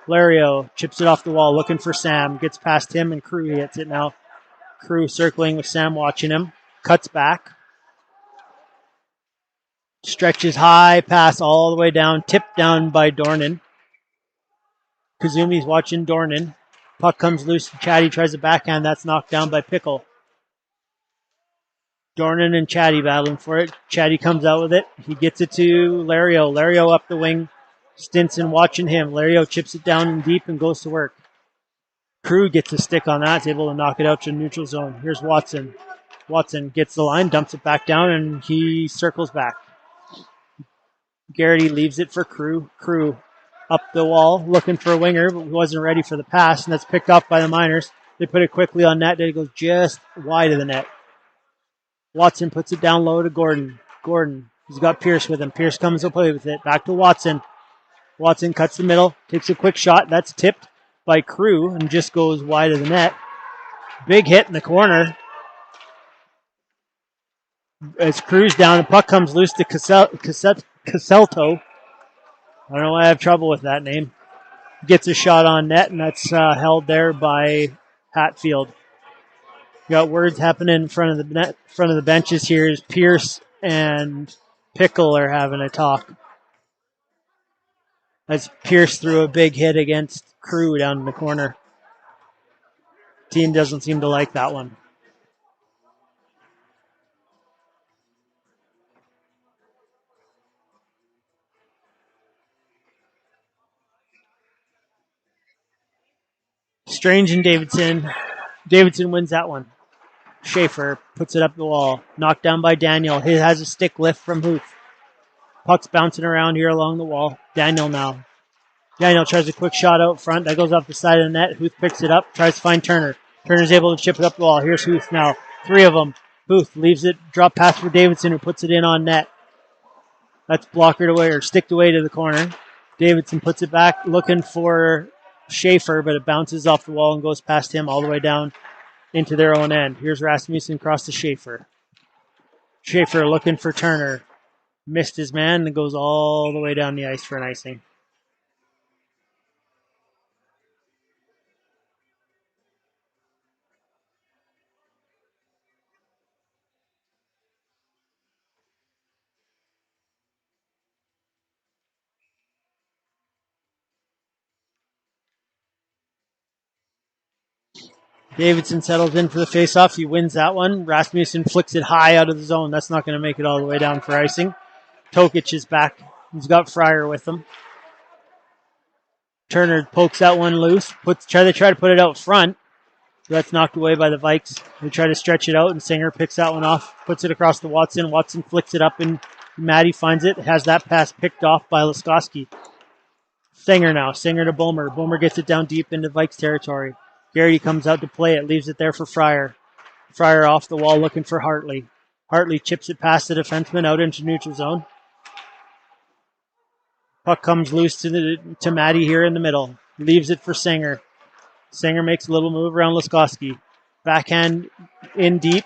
Lario chips it off the wall, looking for Sam. Gets past him, and Crew hits it now. Crew circling with Sam watching him. cuts back. Stretches high, pass all the way down, tipped down by Dornan. Kazumi's watching Dornan. Puck comes loose. Chatty tries a backhand. That's knocked down by Pickle. Dornan and Chatty battling for it. Chatty comes out with it. He gets it to Lario. Lario up the wing. Stinson watching him. Lario chips it down in deep and goes to work. Crew gets a stick on that. Is able to knock it out to neutral zone. Here's Watson. Watson gets the line, dumps it back down, and he circles back. Garrity leaves it for Crew. Crew up the wall, looking for a winger, but wasn't ready for the pass, and that's picked up by the Miners. They put it quickly on net. It goes just wide of the net. Watson puts it down low to Gordon. Gordon, he's got Pierce with him. Pierce comes to play with it. Back to Watson. Watson cuts the middle, takes a quick shot. That's tipped by Crew and just goes wide of the net. Big hit in the corner. As Crew's down, the puck comes loose to Caselto. I don't know why I have trouble with that name. Gets a shot on net, and that's held there by Hatfield. Got words happening in front of the net, front of the benches here. Is Pierce and Pickle are having a talk. As Pierce threw a big hit against Crew down in the corner. Team doesn't seem to like that one. Strange and Davidson. Davidson wins that one. Schaefer puts it up the wall. Knocked down by Daniel. He has a stick lift from Huth. Puck's bouncing around here along the wall. Daniel now. Daniel tries a quick shot out front. That goes off the side of the net. Huth picks it up. Tries to find Turner. Turner's able to chip it up the wall. Here's Huth now. Three of them. Huth leaves it. Drop pass for Davidson, who puts it in on net. That's blockered away or sticked away to the corner. Davidson puts it back, looking for Schaefer, but it bounces off the wall and goes past him all the way down into their own end. Here's Rasmussen across to Schaefer. Schaefer looking for Turner. Missed his man and goes all the way down the ice for an icing. Davidson settles in for the faceoff. He wins that one. Rasmussen flicks it high out of the zone. That's not going to make it all the way down for icing. Tokic is back. He's got Fryer with him. Turner pokes that one loose. They try to put it out front. That's knocked away by the Vikes. They try to stretch it out, and Singer picks that one off. Puts it across to Watson. Watson flicks it up, and Maddie finds it. Has that pass picked off by Laskowski. Singer now. Singer to Bomer. Bomer gets it down deep into Vikes territory. Garrity comes out to play it. Leaves it there for Fryer. Fryer off the wall looking for Hartley. Hartley chips it past the defenseman out into neutral zone. Puck comes loose to Maddie here in the middle. Leaves it for Singer. Singer makes a little move around Laskowski. Backhand in deep,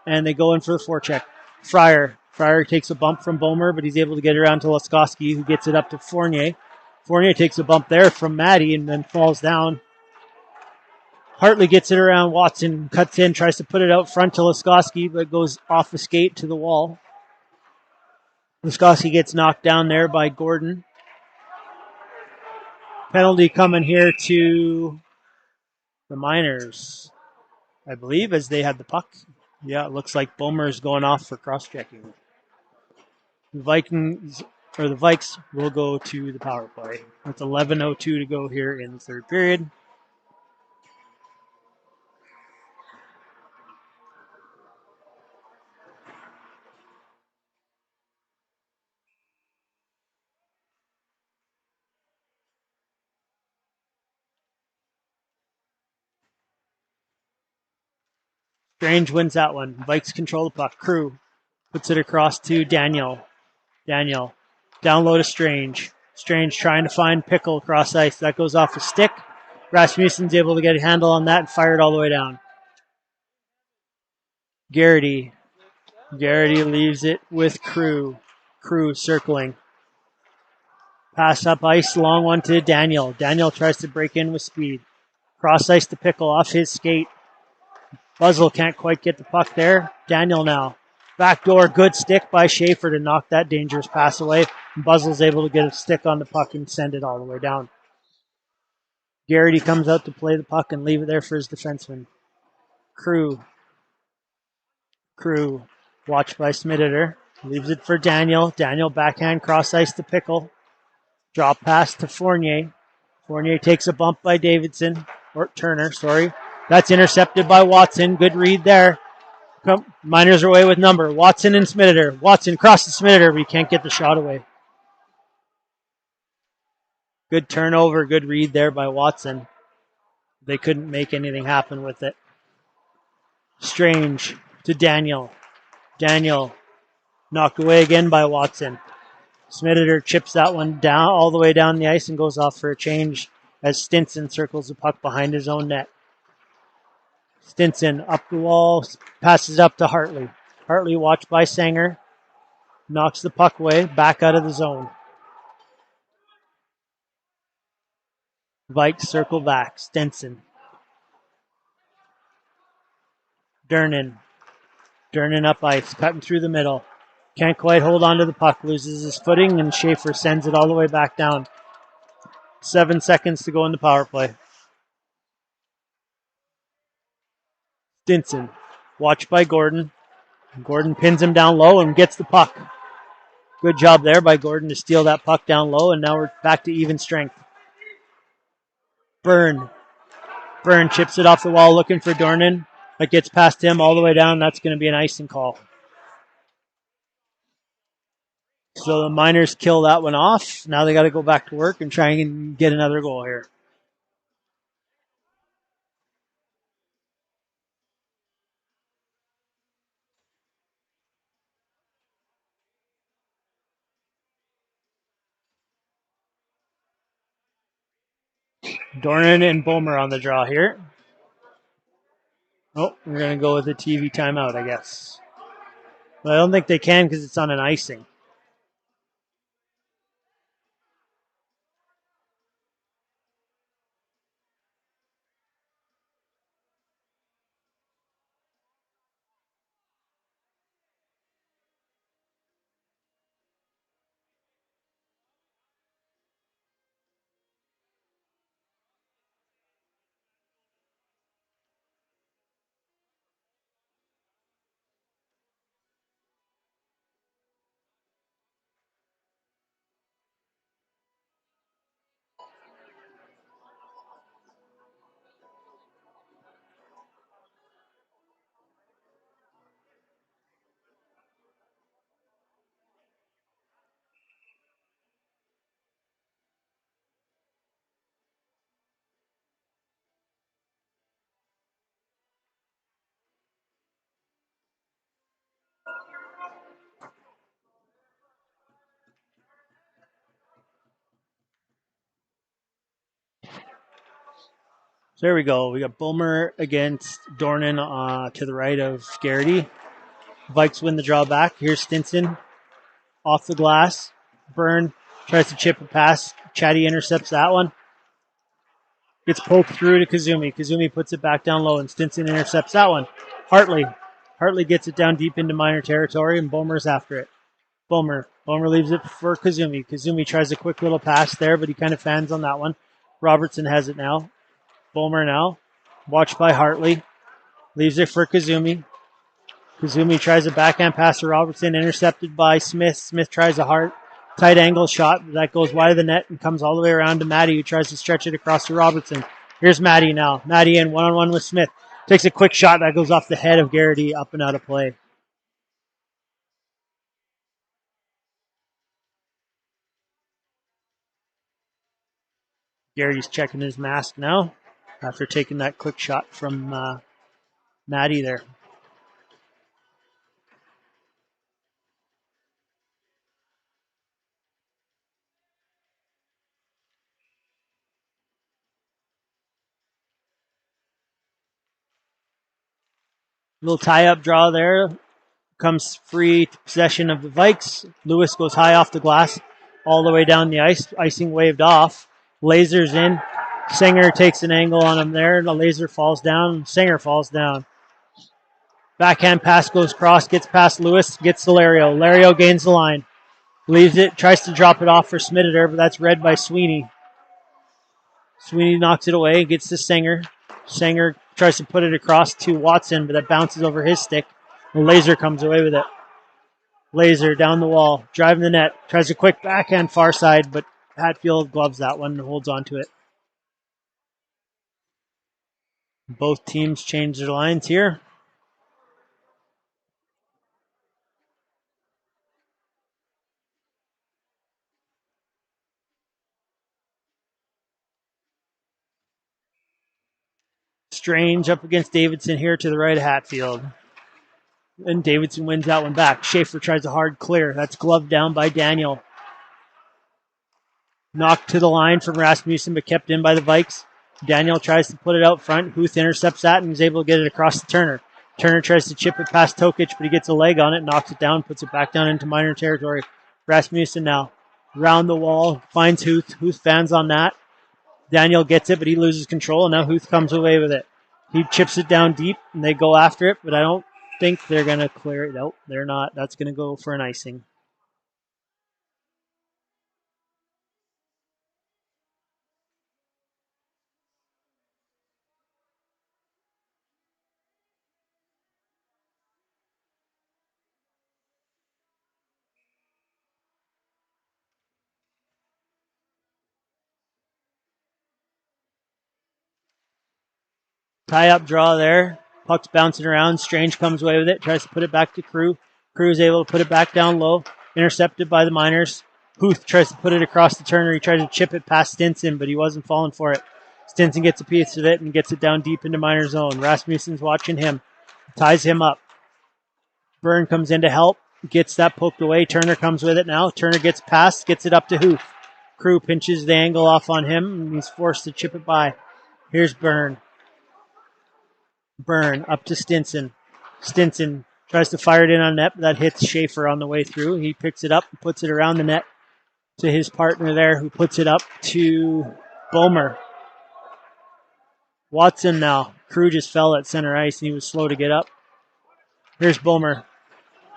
and they go in for the forecheck. Fryer takes a bump from Bomer, but he's able to get it around to Laskowski, who gets it up to Fournier. Fournier takes a bump there from Maddie and then falls down. Hartley gets it around Watson, cuts in, tries to put it out front to Laskowski, but goes off the skate to the wall. Laskowski gets knocked down there by Gordon. Penalty coming here to the Miners, I believe, as they had the puck. Yeah, it looks like Bomer's going off for cross-checking. The Vikes will go to the power play. It's 11:02 to go here in the third period. Strange wins that one. Vikes control the puck. Crew puts it across to Daniel. Daniel down low to Strange. Strange trying to find Pickle across ice. That goes off a stick. Rasmussen's able to get a handle on that and fire it all the way down. Garrity leaves it with Crew. Crew circling. Pass up ice, long one to Daniel. Daniel tries to break in with speed. Cross ice to Pickle off his skate. Buzzell can't quite get the puck there. Daniel now. Backdoor, good stick by Schaefer to knock that dangerous pass away. Buzzell's able to get a stick on the puck and send it all the way down. Garrity comes out to play the puck and leave it there for his defenseman. Crew. Watched by Smitter. Leaves it for Daniel. Daniel backhand cross ice to Pickle. Drop pass to Fournier. Fournier takes a bump by Davidson. Or Turner, sorry. That's intercepted by Watson. Good read there. Miners are away with number. Watson and Smitter. Watson crosses Smitter, but he can't get the shot away. Good turnover. Good read there by Watson. They couldn't make anything happen with it. Strange to Daniel. Daniel knocked away again by Watson. Smitter chips that one down all the way down the ice and goes off for a change as Stinson circles the puck behind his own net. Stinson up the wall, passes up to Hartley. Hartley watched by Sanger. Knocks the puck away, back out of the zone. Vikes circle back. Stinson. Durnin up ice, cutting through the middle. Can't quite hold on to the puck, loses his footing, and Schaefer sends it all the way back down. 7 seconds to go in the power play. Stinson, watched by Gordon. Gordon pins him down low and gets the puck. Good job there by Gordon to steal that puck down low, and now we're back to even strength. Byrne chips it off the wall looking for Dornan. That gets past him all the way down. That's going to be an icing call. So the Miners kill that one off. Now they got to go back to work and try and get another goal here. Dornan and Bulmer on the draw here. Oh, we're going to go with a TV timeout, I guess. But I don't think they can because it's on an icing. So there we go. We got Bulmer against Dornan to the right of Garrity. Vikes win the draw back. Here's Stinson off the glass. Byrne tries to chip a pass. Chatty intercepts that one. Gets poked through to Kazumi. Kazumi puts it back down low, and Stinson intercepts that one. Hartley gets it down deep into Miner territory, and Bulmer's after it. Bulmer leaves it for Kazumi. Kazumi tries a quick little pass there, but he kind of fans on that one. Robertson has it now. Bulmer now, watched by Hartley. Leaves it for Kazumi. Kazumi tries a backhand pass to Robertson, intercepted by Smith. Smith tries a tight angle shot that goes wide of the net and comes all the way around to Matty, who tries to stretch it across to Robertson. Here's Matty now. Matty in one-on-one with Smith. Takes a quick shot that goes off the head of Garrity, up and out of play. Garrity's checking his mask now after taking that quick shot from Matty there. Little tie-up draw there. Comes free possession of the Vikes. Lewis goes high off the glass all the way down the ice. Icing waved off. Lasers in. Singer takes an angle on him there. The laser falls down. Singer falls down. Backhand pass goes cross, gets past Lewis, gets to Lario. Lario gains the line. Leaves it, tries to drop it off for Smitteter, but that's read by Sweeney. Sweeney knocks it away, gets to Sanger. Sanger tries to put it across to Watson, but that bounces over his stick. And Laser comes away with it. Laser down the wall, driving the net, tries a quick backhand far side, but Hatfield gloves that one and holds on to it. Both teams change their lines here. Strange up against Davidson here to the right of Hatfield. And Davidson wins that one back. Schaefer tries a hard clear. That's gloved down by Daniel. Knocked to the line from Rasmussen, but kept in by the Vikes. Daniel tries to put it out front. Huth intercepts that and is able to get it across to Turner. Turner tries to chip it past Tokic, but he gets a leg on it, knocks it down, puts it back down into minor territory. Rasmussen now round the wall, finds Huth. Huth fans on that. Daniel gets it, but he loses control, and now Huth comes away with it. He chips it down deep, and they go after it, but I don't think they're going to clear it. Nope, they're not. That's going to go for an icing. Tie-up draw there. Puck's bouncing around. Strange comes away with it. Tries to put it back to Crew. Crew is able to put it back down low. Intercepted by the Miners. Huth tries to put it across the Turner. He tries to chip it past Stinson, but he wasn't falling for it. Stinson gets a piece of it and gets it down deep into Miner zone. Rasmussen's watching him. Ties him up. Byrne comes in to help. Gets that poked away. Turner comes with it now. Turner gets past. Gets it up to Huth. Crew pinches the angle off on him, and he's forced to chip it by. Here's Byrne. Byrne up to Stinson. Stinson tries to fire it in on net, but that hits Schaefer on the way through. He picks it up and puts it around the net to his partner there, who puts it up to Bomer. Watson now. Crew just fell at center ice, and he was slow to get up. Here's Bomer.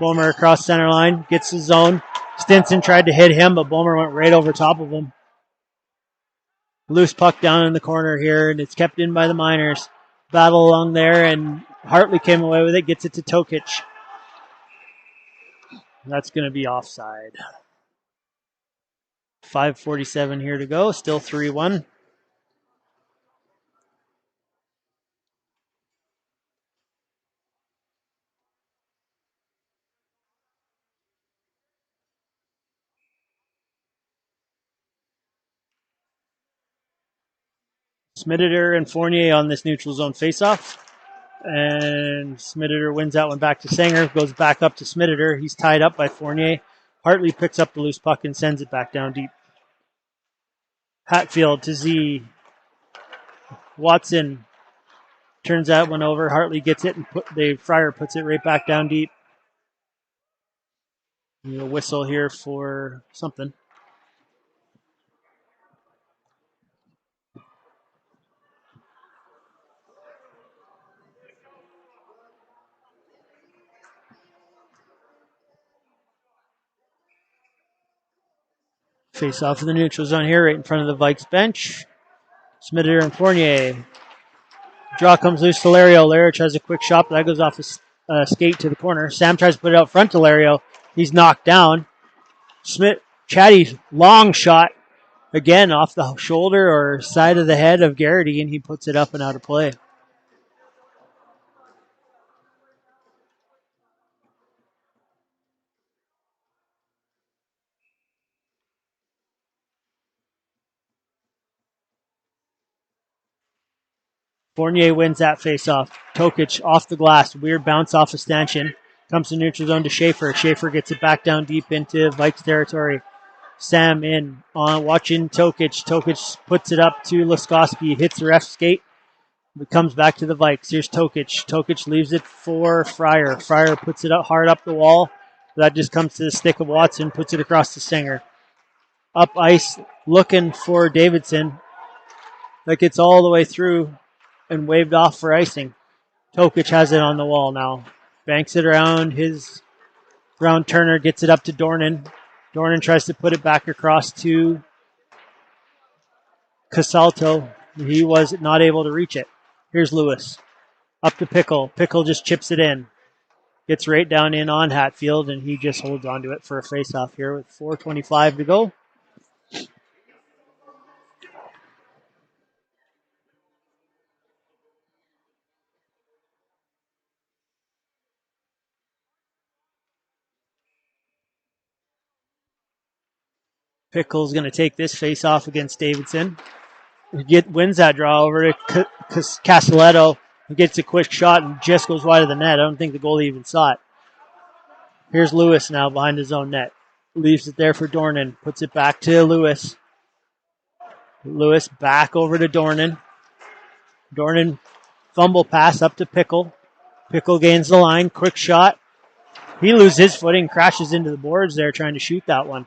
Bomer across center line, gets the zone. Stinson tried to hit him, but Bomer went right over top of him. Loose puck down in the corner here, and it's kept in by the Miners. Battle along there, and Hartley came away with it, gets it to Tokic. That's going to be offside. 5:47 here to go, still 3-1. Smitteter and Fournier on this neutral zone faceoff. And Smitteter wins that one back to Sanger. Goes back up to Smitteter. He's tied up by Fournier. Hartley picks up the loose puck and sends it back down deep. Hatfield to Z. Watson turns that one over. Hartley gets it, and Fryer puts it right back down deep. A whistle here for something. Face off of the neutral zone here, right in front of the Vikes bench. Smitteter and Fournier. Draw comes loose to Lario. Lario tries a quick shot, but that goes off his skate to the corner. Sam tries to put it out front to Lario. He's knocked down. Chatty's long shot, again off the shoulder or side of the head of Garrity, and he puts it up and out of play. Fournier wins that faceoff. Tokic off the glass. Weird bounce off of Stanchion. Comes to neutral zone to Schaefer. Schaefer gets it back down deep into Vikes territory. Sam in on watching Tokic. Tokic puts it up to Laskowski. Hits the ref skate. It comes back to the Vikes. Here's Tokic. Tokic leaves it for Fryer. Fryer puts it up hard up the wall. That just comes to the stick of Watson. Puts it across the Singer. Up ice looking for Davidson. That gets all the way through and waved off for icing. Tokic has it on the wall now. Banks it around Turner, gets it up to Dornan. Dornan tries to put it back across to Casalto. He was not able to reach it. Here's Lewis. Up to Pickle. Pickle just chips it in. Gets right down in on Hatfield, and he just holds on to it for a face-off here with 4:25 to go. Pickle's going to take this face-off against Davidson. Wins that draw over to Castelletto. He gets a quick shot and just goes wide of the net. I don't think the goalie even saw it. Here's Lewis now behind his own net. Leaves it there for Dornan. Puts it back to Lewis. Lewis back over to Dornan. Dornan fumble pass up to Pickle. Pickle gains the line. Quick shot. He loses his footing, crashes into the boards there trying to shoot that one.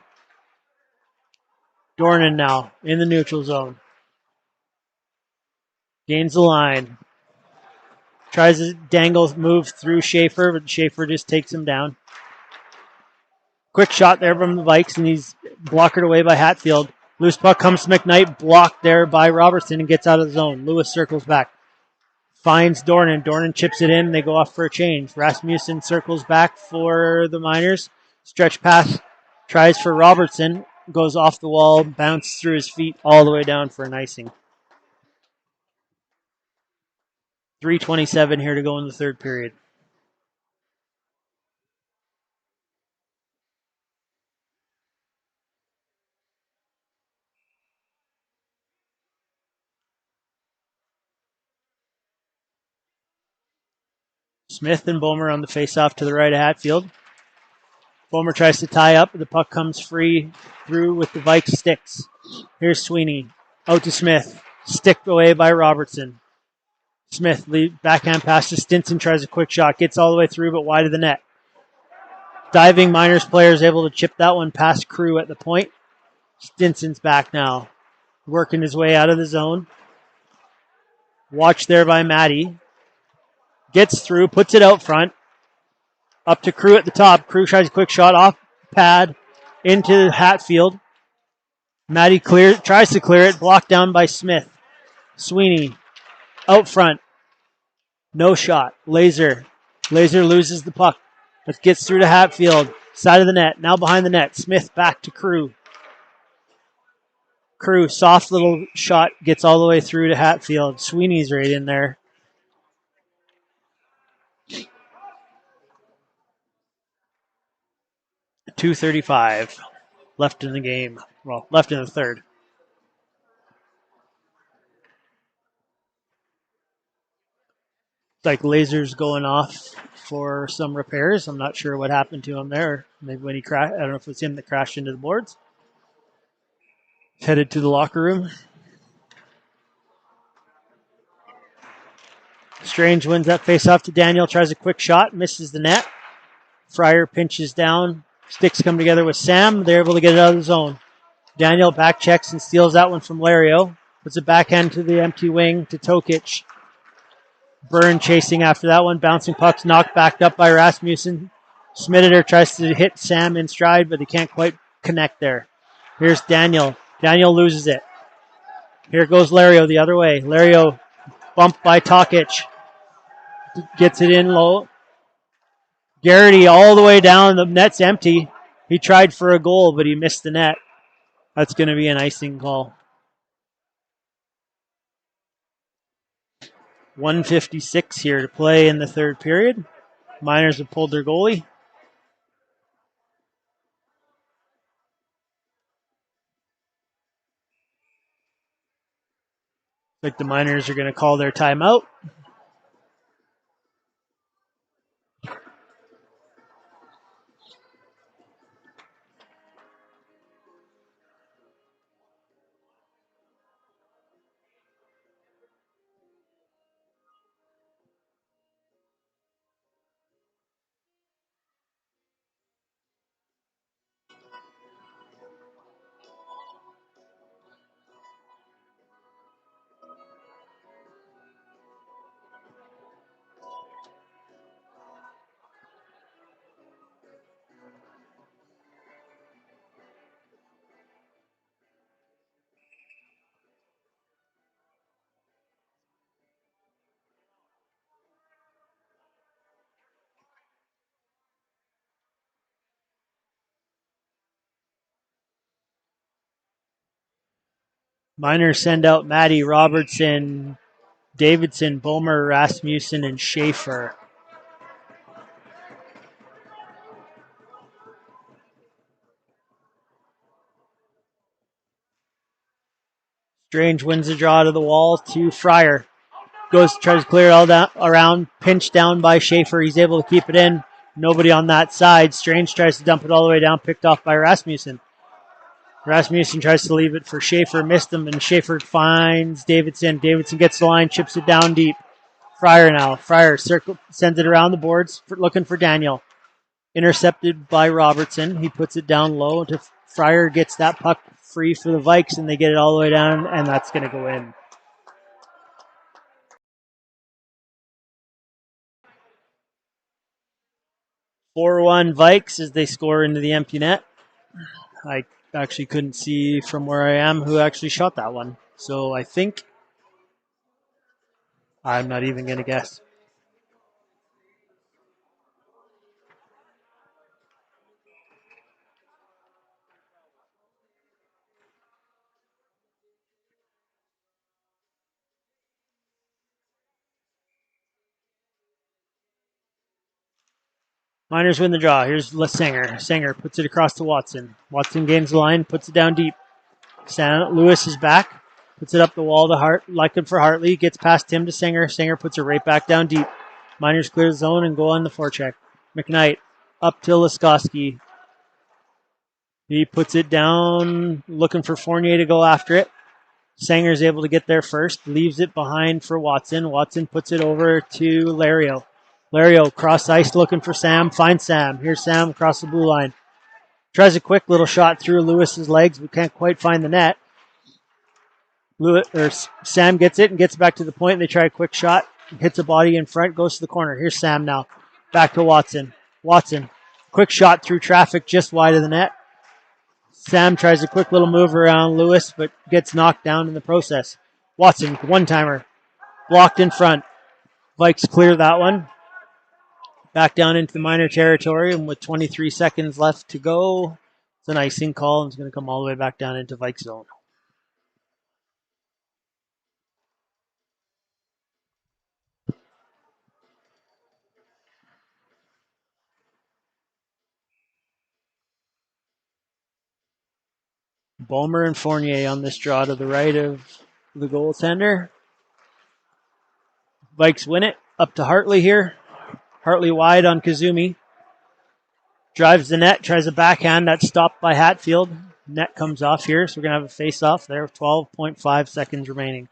Dornan now in the neutral zone. Gains the line. Tries to dangle move through Schaefer, but Schaefer just takes him down. Quick shot there from the Vikes, and he's blockered away by Hatfield. Loose puck comes to McKnight, blocked there by Robertson, and gets out of the zone. Lewis circles back. Finds Dornan. Dornan chips it in. They go off for a change. Rasmussen circles back for the Miners. Stretch pass. Tries for Robertson. Goes off the wall. Bounced through his feet all the way down for an icing. 3:27 here to go in the third period. Smith and Bomer on the face-off to the right of Hatfield. Bomer tries to tie up. The puck comes free through with the Vikes sticks. Here's Sweeney. Out to Smith. Sticked away by Robertson. Smith, backhand pass to Stinson, tries a quick shot. Gets all the way through, but wide of the net. Diving Miners player is able to chip that one past Crew at the point. Stinson's back now. Working his way out of the zone. Watched there by Maddie. Gets through, puts it out front. Up to Crew at the top. Crew tries a quick shot off pad into Hatfield. Maddie tries to clear it, blocked down by Smith. Sweeney out front. No shot. Laser loses the puck. It gets through to Hatfield. Side of the net. Now behind the net. Smith back to Crew. Crew, soft little shot, gets all the way through to Hatfield. Sweeney's right in there. .235 left in the game. Well, left in the third. Like Laser's going off for some repairs. I'm not sure what happened to him there. Maybe when he crashed. I don't know if it was him that crashed into the boards. Headed to the locker room. Strange wins that face-off to Daniel. Tries a quick shot. Misses the net. Fryer pinches down. Sticks come together with Sam. They're able to get it out of the zone. Daniel back checks and steals that one from Lario. Puts it backhand to the empty wing to Tokic. Byrne chasing after that one. Bouncing pucks knocked back up by Rasmussen. Smitter tries to hit Sam in stride, but he can't quite connect there. Here's Daniel. Daniel loses it. Here goes Lario the other way. Lario bumped by Tokic. Gets it in low. Garrity all the way down. The net's empty. He tried for a goal, but he missed the net. That's going to be an icing call. 1:56 here to play in the third period. Miners have pulled their goalie. Like the Miners are going to call their timeout. Miners send out Maddie, Robertson, Davidson, Bomer, Rasmussen, and Schaefer. Strange wins the draw to the wall to Fryer. Tries to clear it all down, around, pinched down by Schaefer. He's able to keep it in. Nobody on that side. Strange tries to dump it all the way down, picked off by Rasmussen. Rasmussen tries to leave it for Schaefer, missed him, and Schaefer finds Davidson. Davidson gets the line, chips it down deep. Fryer now. Fryer sends it around the boards, looking for Daniel. Intercepted by Robertson. He puts it down low to Fryer, gets that puck free for the Vikes, and they get it all the way down, and that's going to go in. "4-1 Vikes" as they score into the empty net. I actually couldn't see from where I am who actually shot that one. So I think I'm not even going to guess. Miners win the draw. Here's Sanger. Sanger puts it across to Watson. Watson gains the line, puts it down deep. Lewis is back. Puts it up the wall to Hart, looking for Hartley. Gets past him to Sanger. Sanger puts it right back down deep. Miners clear the zone and go on the forecheck. McKnight up to Laskowski. He puts it down, looking for Fournier to go after it. Sanger's able to get there first, leaves it behind for Watson. Watson puts it over to Lario. Lario cross ice looking for Sam, finds Sam. Here's Sam across the blue line. Tries a quick little shot through Lewis's legs, but can't quite find the net. Sam gets it and gets back to the point. They try a quick shot, hits a body in front, goes to the corner. Here's Sam now. Back to Watson. Watson, quick shot through traffic just wide of the net. Sam tries a quick little move around Lewis, but gets knocked down in the process. Watson, one-timer. Blocked in front. Vikes clear that one. Back down into the minor territory, and with 23 seconds left to go, it's an icing call, and it's going to come all the way back down into Vikes zone. Bomer and Fournier on this draw to the right of the goaltender. Vikes win it. Up to Hartley here. Hartley wide on Kazumi. Drives the net, tries a backhand. That's stopped by Hatfield. Net comes off here, so we're going to have a face-off there with 12.5 seconds remaining.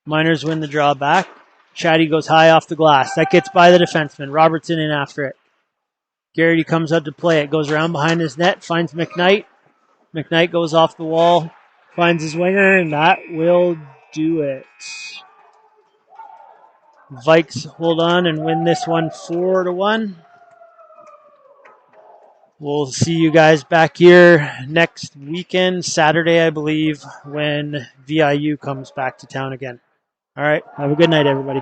Miners win the draw back. Chatty goes high off the glass. That gets by the defenseman. Robertson in after it. Garrity comes out to play it. Goes around behind his net. Finds McKnight. McKnight goes off the wall. Finds his winger, and that will do it. Vikes hold on and win this one 4-1. We'll see you guys back here next weekend, Saturday, I believe, when VIU comes back to town again. All right. Have a good night, everybody.